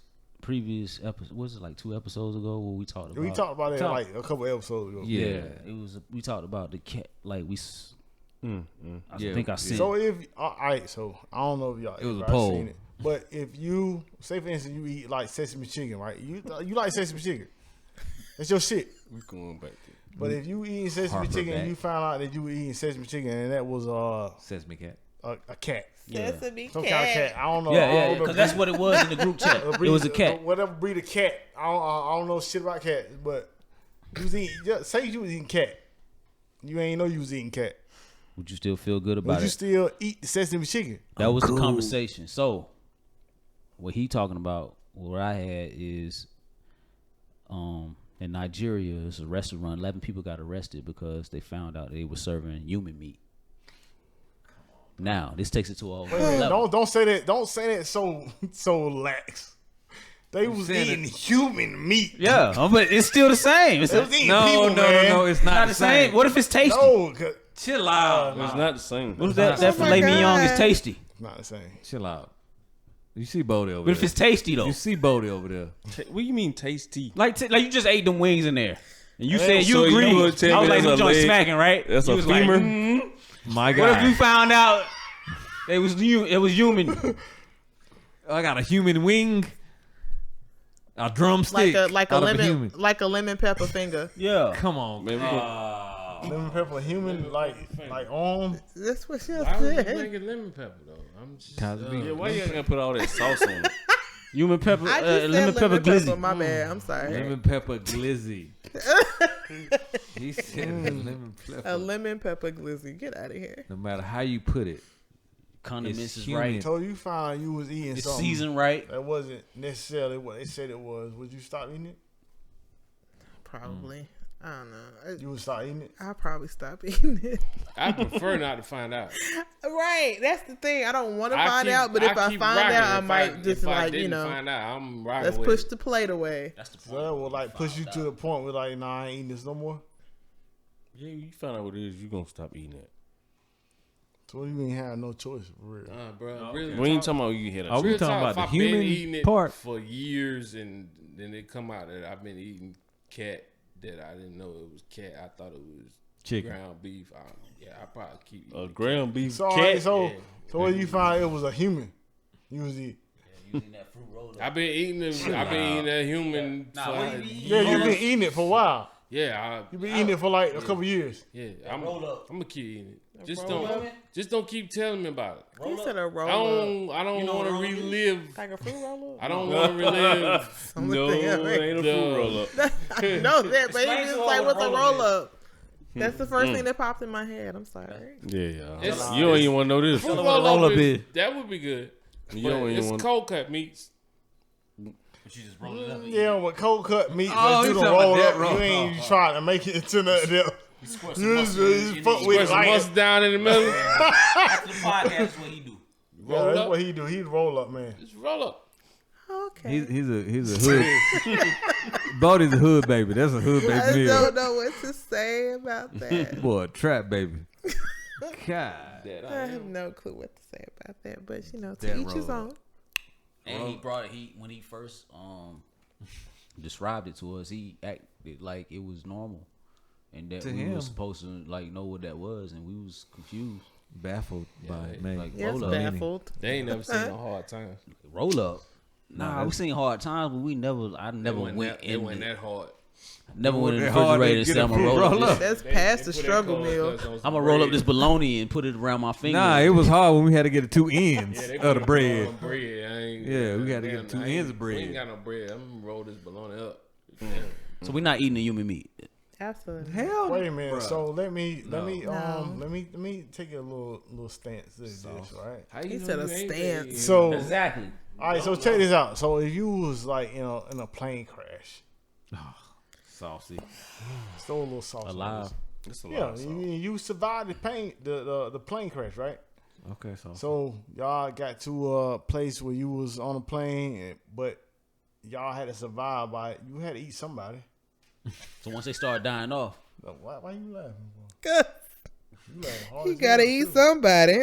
episode, was it like 2 episodes ago where we talked about? We talked about it like a couple episodes ago. Yeah. it was. We talked about the cat. Like I Yeah, think I yeah. sent. So if all right, so I don't know if y'all It was a everybody poll. seen it, but if you say for instance you eat like sesame chicken, right? You like sesame chicken. That's your shit. We going back there. But if you eating sesame Harper chicken back. and you found out that you were eating sesame chicken and that was Sesame cat. a cat, Sesame some cat. kind of cat. I don't know. I Yeah, don't know because that's what it was in the group chat. It was a cat. Whatever breed of cat. I don't know shit about cats, but you was eating. Just say you was eating cat. You ain't know you was eating cat. Would you still feel good But about you it? still eat the sesame chicken. That was the conversation. So, what he talking about, what I had is, in Nigeria, there's a restaurant. 11 people got arrested because they found out they were serving human meat. Now, this takes it to a whole level. Don't say that. Don't say that so lax. They was eating human meat. Yeah, but it's still the same. It's They was eating No, people, no, man. no, it's not not the the same. What if it's tasty? No, 'cause Chill out. It's not the same. What if that Oh filet my mignon is God. tasty? it's not the same. Chill out. You see Bodie over What there. if it's tasty though? You see Bodie over there. What do you mean tasty? Like you just ate them wings in there, and you Hey, said you so you agreed. would tell I was me like, that's "Them a joint leg? smacking, right?" That's You a was like, femur? My What if God. you found out it was human? I got a human wing. A drumstick. Like a out of lemon, human. like a lemon pepper finger. Yeah. Come on, Man, man. we Lemon pepper, human like arm. That's what she Why would you said. make it lemon pepper though? I'm just. Cosby. yeah, why you gotta put all that sauce on it? Human pepper, I just said lemon pepper glizzy. My bad. I'm sorry. Lemon pepper glizzy. He said lemon A pepper. lemon pepper glizzy. Get out of here. No matter how you put it, Condiments It's is human. right. So you found you was eating It's something seasoned right. that wasn't necessarily what they said it was. Would you stop eating it? Probably. I don't know. You would stop eating it? I'll probably stop eating it. I prefer not to find out. Right. That's the thing. I don't want to I find keep- out, but if I keep find rocking. out, I If might just if I like, didn't find out, I'm rocking let's with push it. the plate away. That's the So that will like push you to the point where like, nah, I ain't eating this no more. Yeah, you find out what it is, you gonna stop eating it. So you ain't have no choice for real. Bro, really We ain't talking about you hit a Are we real talking talk, about if the I've been human eating it part? for years, and then it come out that I've been eating cat that I didn't know it was cat. I thought it was Chicken. ground beef. I probably keep eating a ground beef So, cat. alright, so yeah. so what you find it was a human. You was eating. using that fruit roll. I've been eating a human. Nah, for what you be Yeah, you been eating it for a while. yeah, You been eating it for like a couple years. I'm roll up. gonna keep eating it. roll up? Just don't keep telling me about it. You said a roll I up. don't want to relive. Like a fruit roll I don't want to relive. No, thing I it read. ain't a The- fruit roll up. up. I know that, but Explain it's to just her like what what's a roll-up roll up? That's the first thing that popped in my head. I'm sorry. Yeah, It's- you don't even want to know this. Tell her what a roll-up is. That would be good. You But don't even it's want. cold cut meats. She just rolled it up. Yeah, with cold cut meat, Oh, but you you don't talking roll about that up. roll. You ain't trying to make it into nothing else. You just fuck with Put it some like mustard down in the middle. After the podcast, is what he do. yeah, roll that's up. what he do. He roll up, man. Just roll up. Okay. he's a hood. Bodie's a hood baby. That's a hood I baby meal. don't know what to say about that. Boy, trap baby. God. I have no clue what to say about that, but you know, to That each his roll. own. And he brought it. When he first described it to us, he acted like it was normal, and that To we him. was supposed to like know what that was, and we was confused. Baffled by it, man. like, Yes, roll up. baffled. They ain't never seen no hard times. Roll up. Nah, we seen hard times, but we never. I It never wasn't went that, it in. wasn't that hard. Never went in the It hard to refrigerator and get said, a "I'm gonna fruit roll up roll this. up. That's They- past they the put that struggle cold meal. cuts on some I'm gonna roll up bread. this bologna and put it around my finger." Nah, it was hard when we had to get the two ends Yeah, they of put the it bread. on bread. I ain't, Yeah, we gotta damn, get two I ain't- ends of bread. We ain't got no bread. I'm gonna roll this bologna up. So we're not eating the human meat. Absolutely. Hell, Wait a minute. bruh. So let me No. let me take a little stance to this, right? How you He know said you a ain't stance. there? So Exactly. all right, so check this out. So if you was like in a plane crash, saucy. throw a little sauce. on Alive. this. It's a Yeah, lot of salt. you survived the plane crash, right? Okay, So y'all got to a place where you was on a plane, but y'all had to survive by it. You had to eat somebody. So once they start dying off, Why you laughing? Cause You laughing hard. you as gotta hell, eat too. somebody.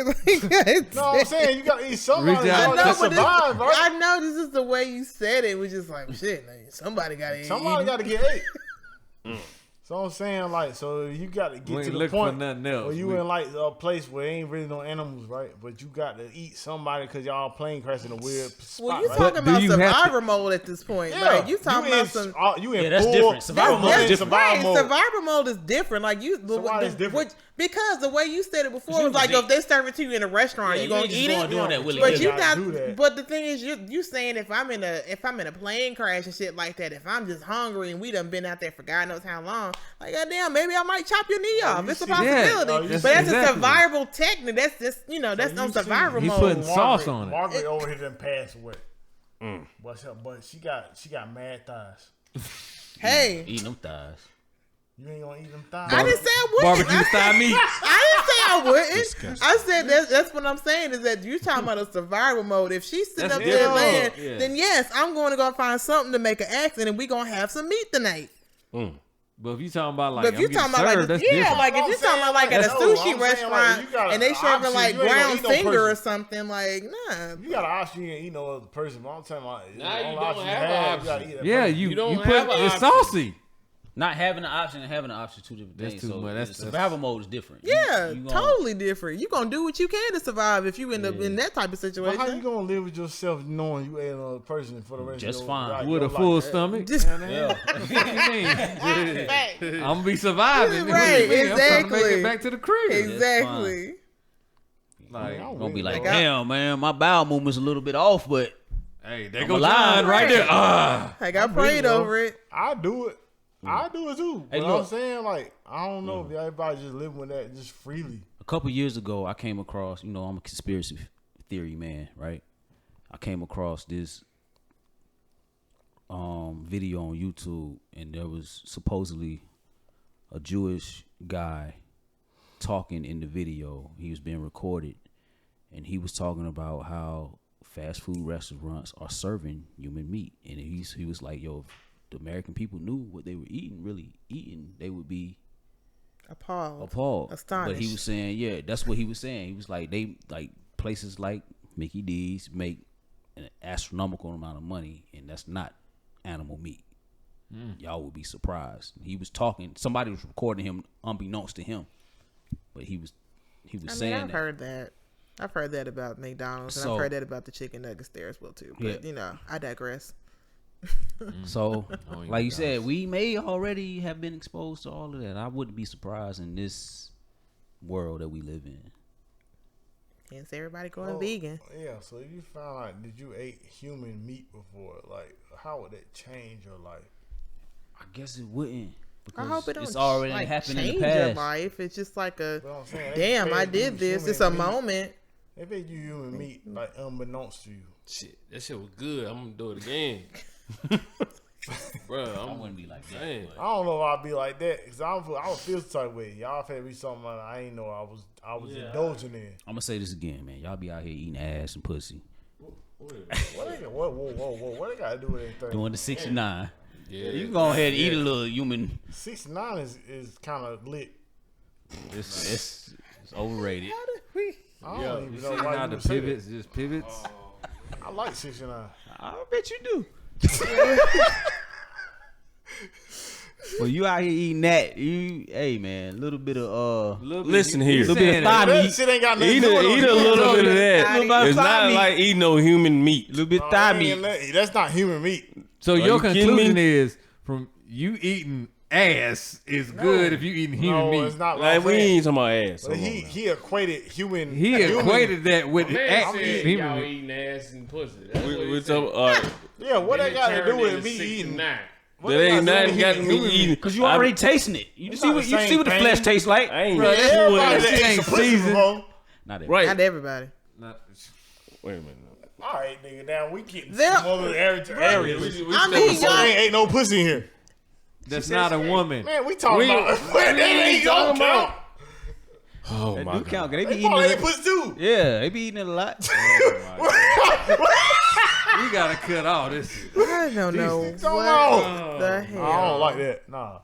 No, I'm saying you gotta eat somebody Reach out. to but survive, right? I know this is the way you said it. Was just like shit. Like, somebody gotta eat. Somebody got to get ate. So I'm saying, like, so you got to we get ain't to the looking point for nothing else. where you in like a place where ain't really no animals, right? But you got to eat somebody because y'all plane crash in a weird spot. Well, you right? talking But do about you have to- survivor mode at this point? Yeah, Like you talking about some. You in that's full, different. Survival mode is different. Right, survivor mode is different. Like you, Survival's different. because the way you said it before You was like, just if they serve it to you in a restaurant, Yeah, you gonna ain't just eat going it. doing that willy But nilly. you gotta not. do that. But the thing is, you saying if I'm in a plane crash and shit like that, if I'm just hungry and we done been out there for God knows how long, like goddamn, maybe I might chop your knee off. It's a see- possibility. Yeah, but that's exactly. a survival technique. That's just that's on survivor He mode. putting sauce on it. Margaret over here done passed away. But she got mad thighs. Hey, eating them thighs. You ain't gonna eat them thighs. I didn't say I wouldn't. Barbecue style meat. I didn't say I wouldn't. I said that's what I'm saying is that you talking about a survival mode. If she's sitting That's up there different. laying, Yeah. then yes, I'm going to go find something to make an accident, and we gonna have some meat tonight. But if you talking about like, But if you I'm talking getting about served, like, that's different. like if I'm you saying, talking about like at a like, no, I'm sushi saying, like, restaurant you got and they an serving option. like You ain't gonna ground eat no finger or person. something, like nah. You got an option, you can eat no other person. But I'm telling you, like, Nah, the you only don't option have an you option. gotta eat that Yeah, person. you don't put have an it's option. saucy. Not having an option and having an option, two different That's things. too So much. That's- survival mode is different. Yeah, You gonna- totally different. You gonna do what you can to survive if you end up in that type of But situation. how you gonna live with yourself knowing you ate another person for the rest Just of your fine. life? With a full stomach. Just Yeah. What you mean? I'm gonna be surviving. What Right, you mean? I'm trying to make exactly. it back to the crib. exactly. Like, Gonna be like, Like, I- damn, man, my bowel movement's a little bit off, but hey, they I'm go alive. John right there. Like I prayed bro. over it. I do it. I do it too. Hey, But look. I'm saying, like, I don't know if everybody just living with that just freely. a couple years ago, I came across, I'm a conspiracy theory man, right? I came across this video on YouTube, and there was supposedly a Jewish guy talking in the video. He was being recorded, and he was talking about how fast food restaurants are serving human meat, and he was like, yo, if the American people knew what they were really eating, they would be appalled. Astonished. But he was saying, yeah, that's what he was saying. He was like, places like Mickey D's make an astronomical amount of money, and that's not animal meat. Y'all would be surprised. He was talking. Somebody was recording him, unbeknownst to him, but he was saying I've that. heard that. I've heard that about McDonald's, and So- I've heard that about the chicken nuggets there as well too. But I digress. So, like you said, we may already have been exposed to all of that. I wouldn't be surprised in this world that we live in. Hence everybody going vegan. Yeah, so if you found out did you ate human meat before, like, how would that change your life? I guess it wouldn't. I hope it don't it's already like, happened in change the your past. life. It's just like a But I'm saying, damn, they I fed did you this. It's human a meat. moment. They fed you human meat, like, unbeknownst to you. Shit, that shit was good. I'm gonna do it again. Bro, I wouldn't be like that. saying. but- I don't know if I'd be like that, because I would feel the type of way. Y'all fed me something I ain't know I was indulging in. I'm gonna say this again, man. Y'all be out here eating ass and pussy, What they got to do with anything? doing the 69. Yeah. You can go ahead and eat a little human. 69 is kind of lit. It's overrated. I yo, don't you even see know why now you the would say that. pivots, just pivots. I like 69. I bet you do. Well, you out here eating that. Hey man, a little bit of Listen here. little bit of thigh That meat, shit ain't got nothing Eat to do with a little bit of that. Little bit of It's thigh not meat. like eating no human meat. little bit of thigh meat. That's not human meat. So Are your you kidding conclusion me? is from you eating ass is good if you eating human No, meat. it's not. Like we ain't talking about ass. But Hold on now. he equated human. He equated that with Man act- said human y'all meat. eating ass and pussy. That's what We he talking. said. All right. Yeah, what Then that got to turned do with into me eating? 69. What That that ain't got to nothing do got with me human meat? eating. Cause you already tasting it. You see not what the you see same what the thing. flesh tastes like. I ain't Bro, sure everybody what that Shit ate ain't some pussy seasoned. before. Not Right. Not everybody. Wait a minute. All right, nigga. Now we getting There- some other areas. We I mean, So y'all- ain't no pussy in here. That's not a woman. Man, we talking about that ain't gonna count. Oh That my do god. count. 'Cause they be They eating probably it. ain't pussy too. Yeah, they be eating it a lot. We gotta cut all this. I don't know Come what on. the I hell. don't like that. Nah.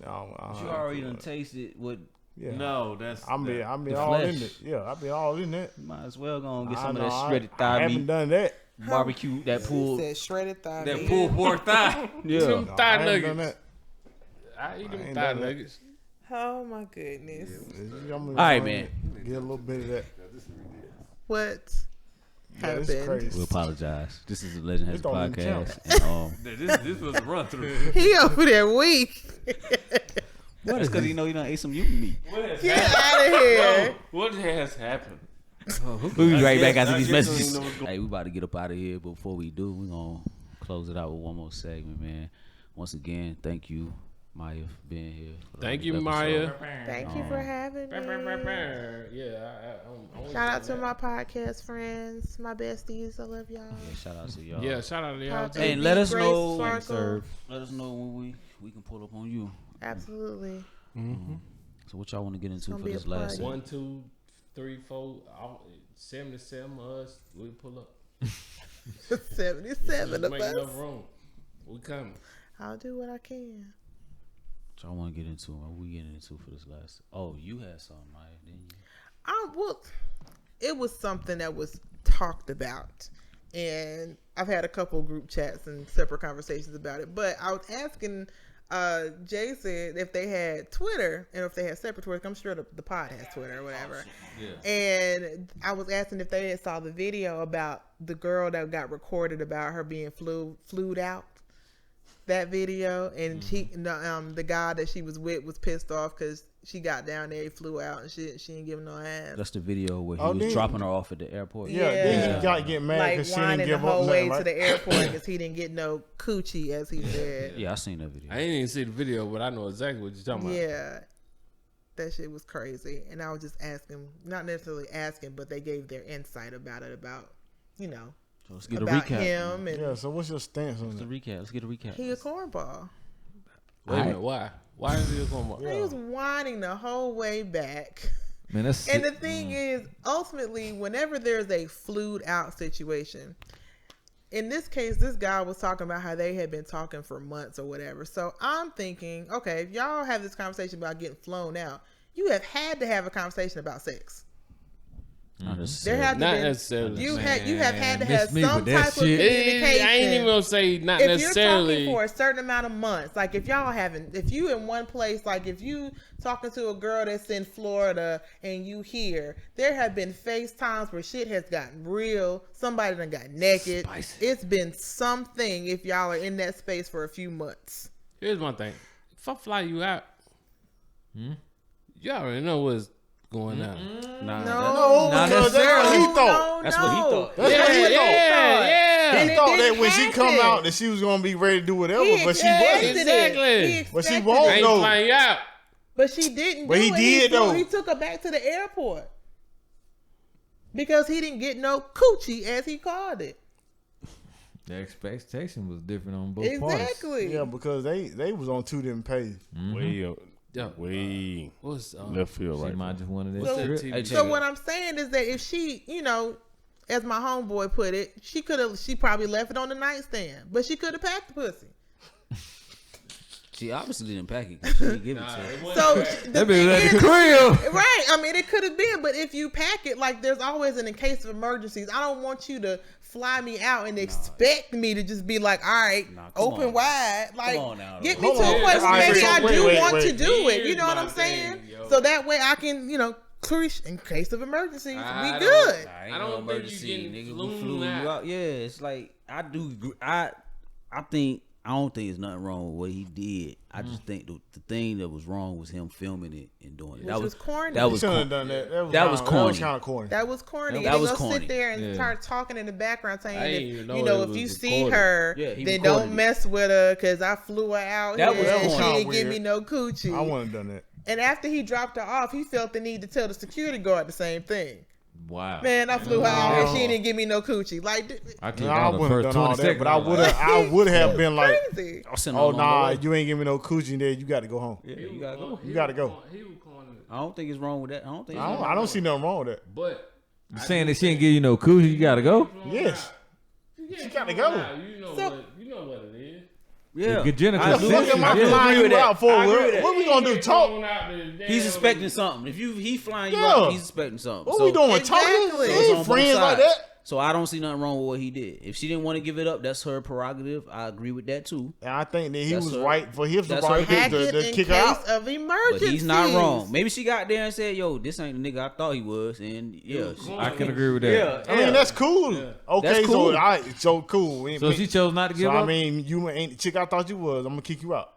No, You already done tasted what. Yeah. No, that's. I mean the all in flesh. it. Yeah, I been all in that. You might as well go and get I some of know, that shredded I thigh haven't meat, done that. barbecue, that He pulled. said shredded thigh that meat. pulled pork thigh. Yeah. Them No, I thigh haven't done nuggets. that. I eat them ain't thigh done that. nuggets. Oh my goodness. All right, man. Get a little bit of that. What Yeah, this happened? crazy. We apologize. This is the Legend Has This don't even podcast. And, This was a run through. He over there weak. what is because you know you done ate some mutant meat. Get out of here. What has happened? We'll be right back after I these guess I messages. don't know what's going- Hey, we about to get up out of here, but before we do, we're gonna close it out with one more segment, man. Once again, thank you, Maya, for being here. for Thank this you, episode. Maya. Thank you for having me. Yeah, I Shout out to my podcast friends, my besties. I love y'all. Yeah, shout out to y'all. Yeah, shout out to y'all. Hey, Hey, Too. let us Grace know. Sparkle. Let us know when we can pull up on you. Absolutely. So what y'all want to get into gonna for be this a last party. segment? 1, 2, 3, 4, 77 of us. We pull up. 77 of Make enough us. room. We coming. I'll do what I can. What y'all want to get into? What we getting into for this last? Oh, you had something, Maya, didn't you? Well, it was something that was talked about, and I've had a couple group chats and separate conversations about it. But I was asking Jason if they had Twitter and if they had separate Twitter. I'm sure the pod has Twitter or whatever. Yeah. And I was asking if they had saw the video about the girl that got recorded about her being flued out. That video, and the guy that she was with was pissed off because she got down there, he flew out, and she didn't give him no ass. That's the video where he Oh, was then- dropping her off at the airport. Yeah, then he got get mad Like because she didn't whining the give whole up way nothing, to right? the airport because he didn't get no coochie, as he said. Yeah, I seen that video. I ain't even see the video, but I know exactly what you're talking about. Yeah, that shit was crazy. And I was just asking, not necessarily asking, but they gave their insight about it, about, you know, So let's get a about recap. him. And Yeah, so what's your stance on Let's that? recap. Let's get a recap. he a cornball. Wait a minute, why? Why is he going about? He was whining the whole way back. Man, that's And the thing is, ultimately, whenever there's a flued out situation, in this case, this guy was talking about how they had been talking for months or whatever. So I'm thinking, okay, if y'all have this conversation about getting flown out, you have had to have a conversation about sex. Not There necessarily. have to Not be. necessarily. You have had to miss have me some with that type of shit. communication. I ain't even gonna say not If necessarily. you're talking for a certain amount of months, like if you in one place, like if you talking to a girl that's in Florida and you here, there have been FaceTimes where shit has gotten real. Somebody done got naked. Spicy. It's been something if y'all are in that space for a few months. Here's my thing. If I fly you out, you already know what's going on. Nah, No, not because that's what he thought. That's what he thought. That's what he thought. Yeah. And He it thought didn't that when she come happen. out that she was gonna be ready to do whatever, but she expected wasn't. it. Exactly. He But she expected won't it. I ain't know. flying you out. But she didn't. But do he it. did, though. He took her back to the airport because he didn't get no coochie, as he called it. the expectation was different on both parties. Exactly. Yeah, because they was on two different pages. Way up. Yeah. Way What's left field She right might now. just wanted So- that trip. TV? Hey, So what I'm saying is that if she, you know, as my homeboy put it, she probably left it on the nightstand, but she could have packed the pussy. She obviously didn't pack it 'cause she didn't give it to her. So the That bitch thing was at the is, crib. right? I mean, it could have been, but if you pack it, like there's always in case of emergencies. I don't want you to fly me out and expect me to just be like, all right, Nah, come open on. wide, like on now, get though. me to Hold a on. place where Alright, maybe so I wait, do wait, want wait. to do it. You Here's know what my I'm saying? thing, yo. So that way I can, you know, in case of emergencies, I we don't- good. Nah, ain't I no don't think you emergency, getting nigga. We flown flew you out. out. Yeah, it's like I don't think there's nothing wrong with what he did. I just think the thing that was wrong was him filming it and doing it. Which was corny. That He was shouldn't have corny. done that. That was corny. kind of corny. That was corny. That And was they gonna corny. sit there and Yeah. start talking in the background saying, I didn't if, even know you know, it if was you see recorded. her, Yeah, he then recorded don't it. mess with her because I flew her out That here was and she kinda didn't give weird. me no coochie. I wouldn't have done that. And after he dropped her off, he felt the need to tell the security guard the same thing. Wow. Man, I flew high and she didn't give me no coochie. Like, I No, I the wouldn't first have done all 20 that, seconds. but I would have been like, crazy. oh nah, you ain't give me no coochie there. You got to go home. Yeah, you gotta go. You got to go. He was calling it. I don't think it's wrong with that. I don't see nothing wrong with that. But You saying that she ain't give you no coochie, you gotta go? Yes. She gotta go. You know what it is. Yeah. Good genital I The do fuck conception, am I agree with flying you that. out for? I agree with that. What we gonna do? Talk? He's expecting something. If he flying you Yeah. out, he's expecting something. What So we doing? Exactly. Talking? So We it's ain't on both friends like sides. that. So I don't see nothing wrong with what he did. If she didn't want to give it up, that's her prerogative. I agree with that too. And I think that he That's was her- right for his that's right her Hack it to in kick her out. case of But emergencies. he's not wrong. Maybe she got there and said, "Yo, this ain't the nigga I thought he was," and yeah, I can agree with that. yeah. I mean, that's cool. Okay, That's cool. so cool. So she chose not to give So up? I mean, you ain't the chick I thought you was. I'm gonna kick you out.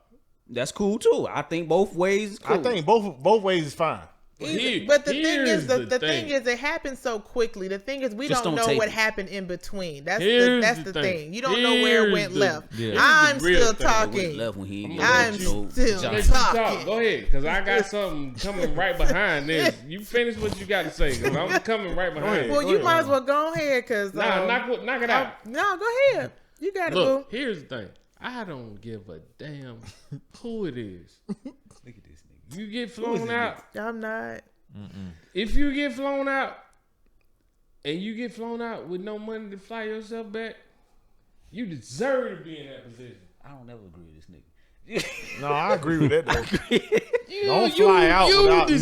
That's cool too. I think both ways is cool. I think both ways is fine. But the thing is, here's the thing is, it happened so quickly. The thing is, we Just don't don't know tape what it. happened in between. That's Here's the the thing. thing. You don't know where it Here's went the- left. yeah. I'm Here's the real still thing. talking. left when he ain't I'm get no still job. Let you talk. talking. Go ahead, because I got something coming right behind this. You finish what you got to say, because I'm coming right behind Well, it. you might as well go ahead, cause Nah, knock it out. no, go ahead. You got it, Look, boo. here's the thing. I don't give a damn who it is. Look at this nigga. You get flown out. I'm not. If you get flown out, and you get flown out with no money to fly yourself back, you deserve to be in that position. I don't ever agree with this nigga. No, I agree with that though. You, Don't fly out you without no way for you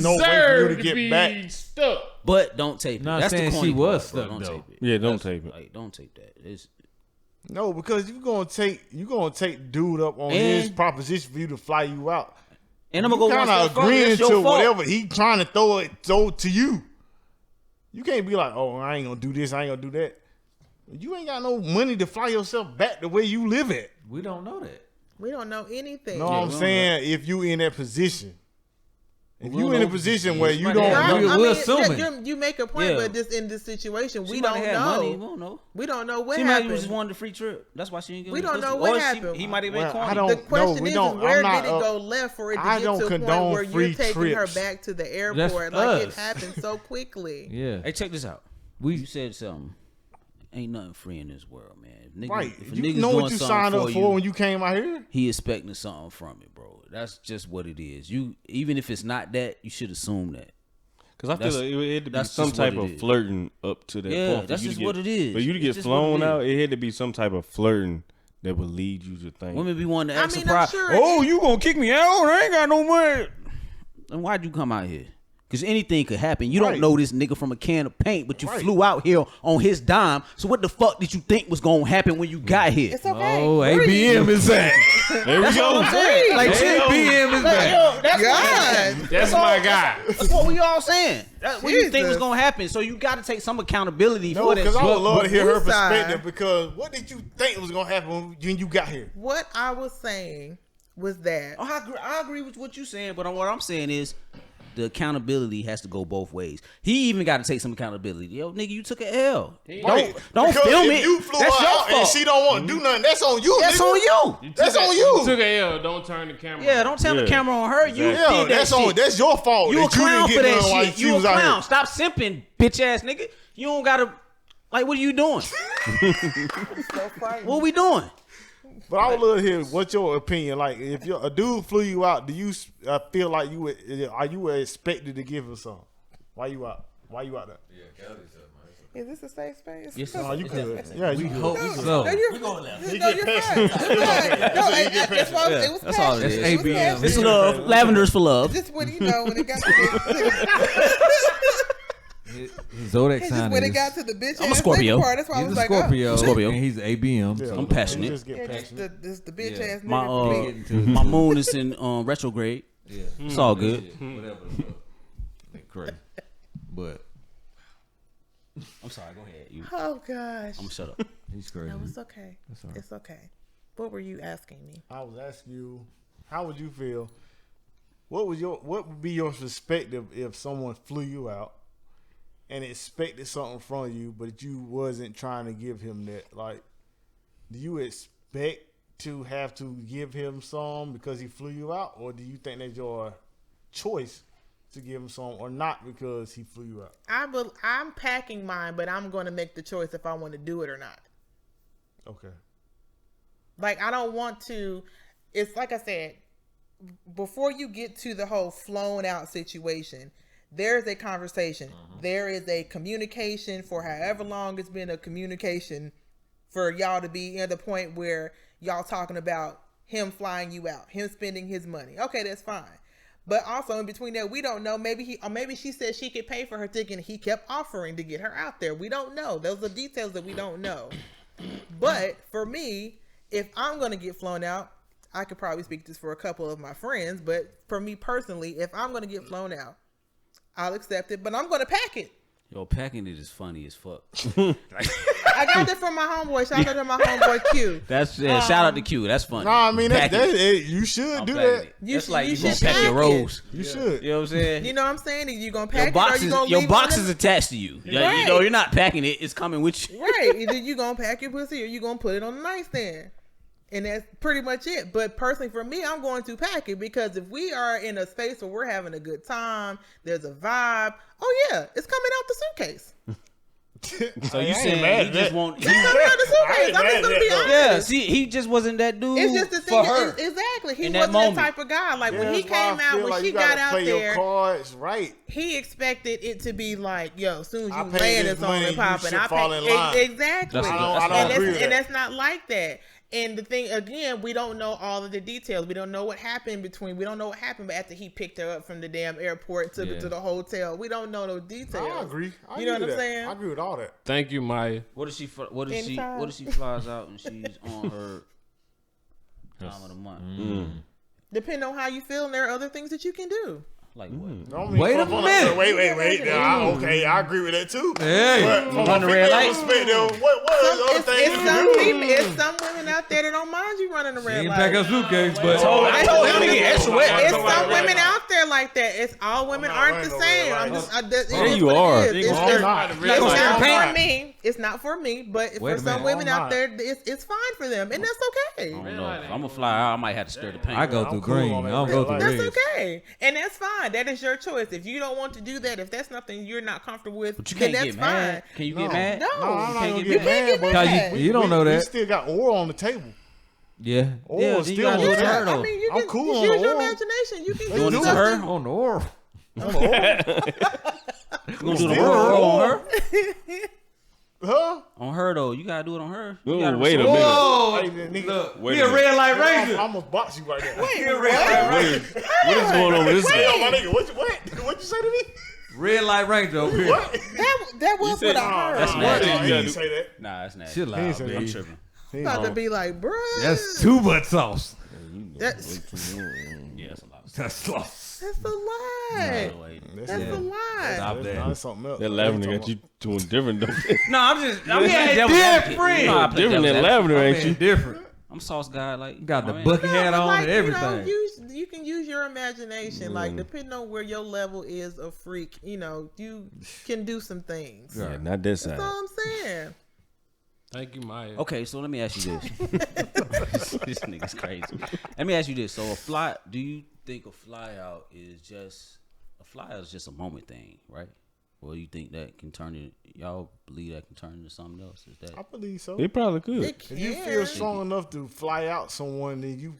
deserve to get be back. stuck. But don't tape it. Not That's the saying corny she was part, bro. stuck, Don't though. tape it. Yeah, don't That's- tape it. Like, don't tape that. It's No, because you gonna take dude up on his And- proposition for you to fly you out. and I'm gonna go one Kind of step further. agreeing That's your to fault. whatever he trying to throw to you. You can't be like, oh, I ain't gonna do this, I ain't gonna do that. You ain't got no money to fly yourself back the way you live at. We don't know that. We don't know anything. No, Yeah, I'm we don't saying if you in that position. If We you don't in a know. position where you Somebody don't had I money. know, We're assuming. you make a point, Yeah. but just in this situation, we She don't might have had know. money. We don't know. We don't know what She might happened. have just wanted the free trip. That's why she didn't get We the don't pussy. know what Or happened. He might have been Well, corny. I don't- The No, question we is, don't- where I'm not did it up- go left for it to I get don't to a point condone where you're free taking her trips. back to the That's airport? Like it us. happened so quickly. Yeah. Hey, check this out. We You said something. Ain't nothing free in this world, man. If nigga, right. if a You nigga's know doing what you something signed up for for you, when you came out here? he expecting something from it, bro. That's just what it is. You even if it's not that, you should assume that. Because I feel That's- like it had to be that's some just what type it of is. flirting up to that Yeah, point. for that's you to just get- what it is. For you to It's get just what it flown is. out, it had to be some type of flirting that would lead you to think. Women be wanting to I act mean, I'm surprised. sure Oh, it- you gonna kick me out? I ain't got no money. Then why'd you come out here? Because anything could happen. You Right. don't know this nigga from a can of paint, but you Right. flew out here on his dime. So what the fuck did you think was gonna happen when you got here? It's okay. Oh, Breathe. ABM is back. There we go. saying. Like, ABM is back. yo, that's God. That's my guy. That's what we all saying. That's what you think was Jesus. gonna happen. So you got to take some accountability No, for that. because I would love to hear her Whose side? perspective. Because what did you think was gonna happen when you got here? What I was saying was that Oh, I agree with what you're saying, but what I'm saying is the accountability has to go both ways. He even got to take some accountability. Yo, nigga, you took an L. Right. Don't Because film if it. you flew That's her your out and fault. she don't want to do nothing, that's on you. That's nigga. on you. That's on You you. took a L. Don't turn the camera. Yeah, don't turn the Yeah. camera on her. You Yeah, did that that's shit. on. That's your fault. You a that you clown didn't for get that none while shit. she You a was out here. clown. Stop simping, bitch ass nigga. You don't gotta. Like, what are you doing? so funny. What we doing? But I would love to hear what's your opinion. Like, if a dude flew you out, do you feel like are you expected to give him something? Why you out? Why you out there? Is this a safe space? Yes, Oh, you could. Yeah, you could. Hope so. No, you're, He no, get you're passionate. fine. You're fine. No, that's why it was that's all it passion. is. It was ABM. passion. It's love. Lavender's for love. Just when you know when it got to His Zodiac it's sign just when it is got to the bitch. I'm a Scorpio. Part, that's why I he's was a like, Scorpio. Scorpio. And he's ABM. Yeah, So I'm passionate. you just Oh, get yeah, passionate. this the bitch Yeah. ass My nigga. getting to my moon is in retrograde. yeah. It's all good. Whatever the fuck. They crazy. But I'm sorry. Go ahead. You. Oh gosh. I'm gonna shut up. he's crazy. No, it's okay. all right. It's okay. What were you asking me? I was asking you, how would you feel? What would be your perspective if someone flew you out and expected something from you, but you wasn't trying to give him that? Like, do you expect to have to give him some because he flew you out, or do you think that's your choice to give him some or not because he flew you out? I'm packing mine, but I'm going to make the choice if I want to do it or not. Okay. Like, I don't want to. It's like I said, before you get to the whole flown out situation, there's a conversation. There is a communication for however long it's been a communication for y'all to be at the point where y'all talking about him flying you out, him spending his money. Okay, that's fine. But also in between that, we don't know. Maybe she said she could pay for her ticket and he kept offering to get her out there. We don't know. Those are details that we don't know. But for me, if I'm going to get flown out, I could probably speak this for a couple of my friends, but for me personally, if I'm going to get flown out, I'll accept it, but I'm going to pack it. Yo, packing it is funny as fuck. I got that from my homeboy. Shout out to my homeboy Q. Shout out to Q. That's funny. Nah, I mean, It. you should do that. That's like you should gonna pack your pack rolls. You should. You know what I'm saying? You know what I'm saying? You gonna pack Your box is attached to you. Right. You know, you're not packing it. It's coming with you. Right. Either you gonna pack your pussy or you gonna put it on the nightstand. And that's pretty much it. But personally for me, I'm going to pack it because if we are in a space where we're having a good time, there's a vibe. Oh yeah, it's coming out the suitcase. So you saying he just won't? It's coming out the suitcase. I'm just gonna be honest. Yeah. See, he just wasn't that dude. It's just the for thing. her. Exactly. He in wasn't that moment. that type of guy. Like when he That's why I came out, feel when like she you got gotta out play there, your cards right. he expected it to be like, yo, as soon I as you paid land this it's on money, and you popping. should I fall in line. paid exactly. I don't agree with that. And that's not like that. And the thing again, we don't know all of the details. We don't know what happened between. We don't know what happened after he picked her up from the damn airport to the hotel. We don't know no details. I agree. You know what I'm saying? I agree with all that. Thank you, Maya. What if she flies out and she's on her time of the month? Depending on how you feel, and there are other things that you can do. Like what? Wait a minute. Wait. Okay, I agree with that too. Hey. But from Run a the red light. perspective, what other things you do? It's some women out there that don't mind you running the red Ain't light. pack a suitcase, but I told him to get extra wet. It's some women out there like that. It's all women aren't the same. I'm just. There you are. It's not. not for me. It's not for me. But Wait for a some minute. women out there, it's fine for them, and that's okay. I don't know. If I'm gonna fly out, I might have to stir the paint. I go I'm through cool green. on I that don't red go through light. That's red. okay, and that's fine. That is your choice. If you don't want to do that, if that's nothing you're not comfortable with, But you then can't that's get mad. fine. Can you get mad? No, I'm not gonna You get mad, but mad. You don't know we that. still got oil on the table. Yeah. Oil Yeah, is then you still on gotta the do it to table. her, though. I mean, you I'm can cool just on use the your oil. imagination. You can Doing do it to her? something. On the oral. You gonna do the oral on her? Huh? On her though, you gotta do it on her. You Ooh, gotta wait a respect- minute. Whoa. Hey, nigga. Look, Wait he a a minute. red light I ranger. almost box you right there. Wait, He a red light ranger. What is going on with this Yo, guy? my nigga, what you say to me? Red light ranger over here. What? that was what I heard. That's What? nasty. He didn't say that. Nah, that's nasty. Chill He ain't out, say I'm man. tripping. I'm about to be like, bruh. That's too much sauce. That's Yeah, that's a lot. That's sauce. a lie. No, wait. That's a lie. Stop that. That's something else. That lavender got you doing different, don't it? No, I'm just. I'm Yeah, devil's advocate. different. You know how I play Different devil's than advocate. lavender, ain't Man, you? different. I'm sauce guy. Like Got the my man. bucket hat but on like, and everything. you can use your imagination. Like, depending on where your level is of freak, you can do some things. Yeah. Yeah, not this That's side. all I'm saying. Thank you, Maya. Okay, so let me ask you this. This nigga's crazy. Let me ask you this. So do you think a fly out is just a moment thing, right? Or you think that can turn it? Y'all believe that can turn into something else? Is that I believe so. They probably could. It can. If you feel strong enough to fly out someone, then you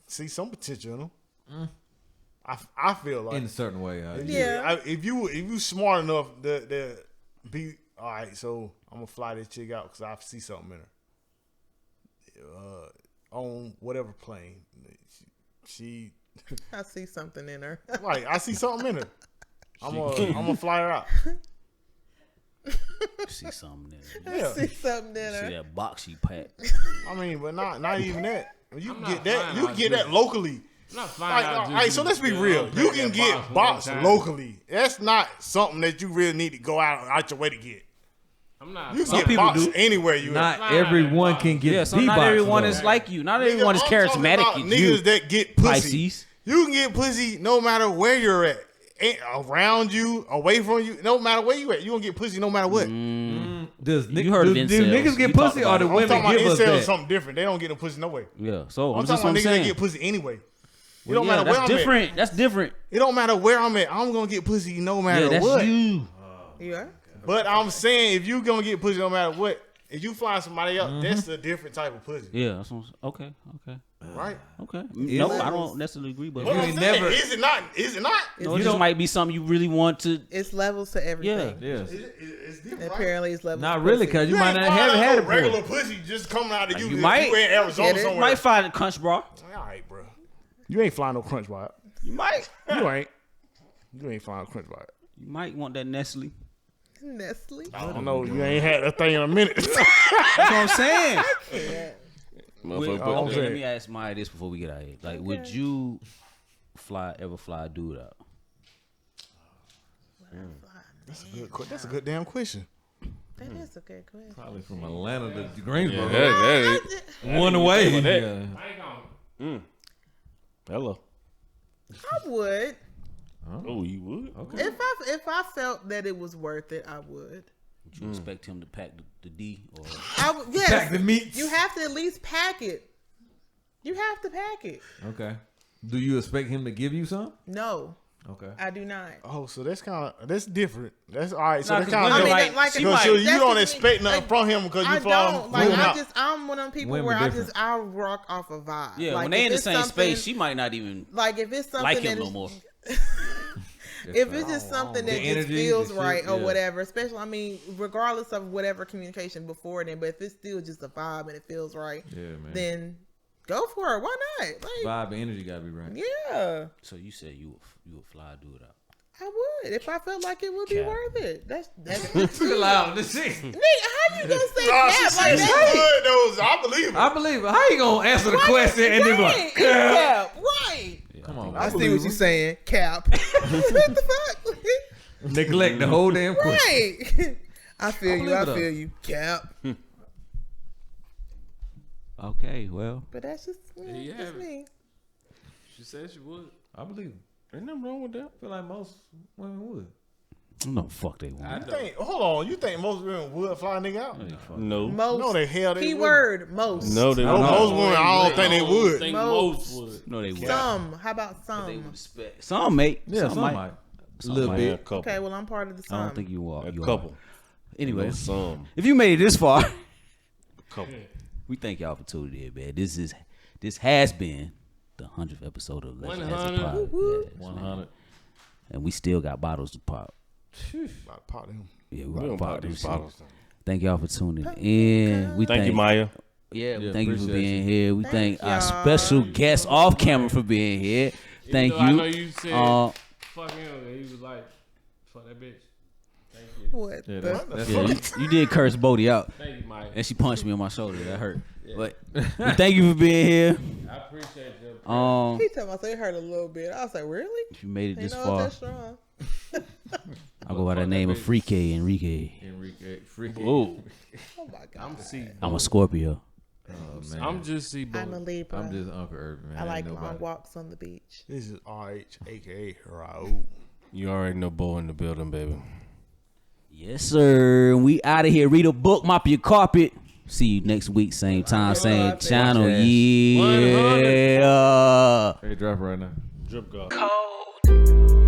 see some potential in them. I feel like In a certain way. Yeah. if you smart enough to be all right, so I'm gonna fly this chick out because I see something in her. On whatever plane, she I see something in her. right. I see something in her. I'm gonna fly her out. you see something there? Yeah. See something in See her. that box she packed? I mean, but not even that. You can not get that. flying You can out get just- that locally. I'm not flying out All just right, so let's be to real. unpack You can that get box one box time. locally. That's not something that you really need to go out your way to get. I'm not. You Some can get people box do. anywhere you at. Not Flying everyone out. can get Yeah, so D-box, not everyone though. is like you. Not Nigga, everyone is I'm talking charismatic about as niggas you. that get pussy. Pisces. You can get pussy no matter where you're at. Around you, away from you, no matter where you at. You gonna get pussy no matter what. Does You heard of do incels. niggas get You talked pussy or about do it. I'm women talking about give us incels that? something different. They don't get no pussy no way. Yeah, so I'm I'm just talking what about I'm niggas that saying. get pussy anyway. It don't matter where I'm different. at. That's different. It don't matter where I'm at. I'm gonna get pussy no matter That's what. you. Yeah. But I'm saying if you gonna get pussy no matter what, if you find somebody else, that's a different type of pussy. Yeah. That's what okay. Right? Okay. No, I don't necessarily agree, but But I'm saying, is it not? Is it not? no, it just might be something you really want to. It's levels to everything. Yeah. It's different. Apparently, it's levels. Not to really, pussy. because you might not have had it regular before. pussy just coming out of you. You if might. you in Arizona Get it? somewhere. You might find a crunch bra. All right, bro. You ain't flying no crunch bar. You might. You ain't. You ain't flying crunch bar. You might want that Nestle. Nestle. I don't know. You ain't had that thing in a minute. That's what I'm saying. Motherfucker, Let me ask Maya this before we get out of here. Like, would you ever fly a dude out? That's a good damn question. That is a good question. Probably from Atlanta to Greensboro. that One away. that. Yeah. Hello. I would. Oh, you would? Okay. If I felt that it was worth it, I would. Would you expect him to pack the D? Or I would. Yes. Pack the meats. You have to at least pack it. You have to pack it. Okay. Do you expect him to give you some? No, Okay. I do not. Oh, so that's different. That's all right. So Nah, that's 'cause kind of women different. like- she she Because might- you that's don't the expect thing. nothing Like, from him because I you fall. don't. Like, out. I'm one of them people Women where different. I rock off a vibe. yeah, like, when they if in the it's same something- space, she might not even like if it's something like that him no is- more. if it's just something that The just energy, feels the shit, right or yeah. whatever, especially I mean, regardless of whatever communication before then, but if it's still just a vibe and it feels right, Yeah, man. then go for it. Why not? Like, Vibe and energy gotta be right. yeah, So you said you would fly a dude out. I would if I felt like it would be Cap. worth it. That's Too loud. This shit. Nigga, how you gonna say Nah, she that said like she that? would, though. I believe it. I believe it. How you gonna answer the question and then be Right, like, Cap, right. come on, I see believe what it. you're saying, Cap. What the fuck? Neglect the whole damn question. Right. I feel you. believe I it, though. feel you, Cap. Okay, well, But that's just, Yeah. just me. She said she would. I believe it. Ain't nothing wrong with that. I feel like most women would. no fuck they won't. Hold on. You think most women would fly a nigga out? No. Most. No, the hell they Keyword most. No, they No, won't. most women, I don't think they would. Think Most. most would. No, they would. Some. How about They some? would expect some, mate. Yeah, some might. A little Man, bit. a couple. Okay, well I'm part of the I some. don't think you are. A You are. couple. Anyway, No, some. if you made it this far, Couple. we thank y'all for tuning in, man. This has been the 100th episode of Legend Has It 100. Pod. Woo-woo. Yes, man. 100. And we still got bottles to pop. About to pop them. Yeah, We we don't got pop bottles. these bottles. Thank y'all for tuning in. We Thank you, Maya. Yeah, Yeah, thank you for appreciate being you. here. We Thank thank our y'all. special guest off camera for being here. Thank Even though I you. know you said fuck him, and he was like, fuck that bitch. Thank you. What? Yeah, the- that's Yeah, you did curse Bodie out, Thank you, Mike. and she punched me on my shoulder. That hurt. But we thank you for being here. I appreciate you. He told me it hurt a little bit. I was like, really? If you made it You this know far, it's that strong. I'll go by the name of Freaky Enrique. Enrique. Freaky. Whoa. Oh my god. I'm a Scorpio. Oh, man. I'm just see I'm a Libra. I'm just Uncle Urban, man. I Ain't like nobody. long walks on the beach. This is RH, aka Raul. You already know Bo in the building, baby. Yes, sir. We out of here. Read a book, mop your carpet. See you next week, same time, same channel. Yeah. Hey, drop right now. Drip God. Cold.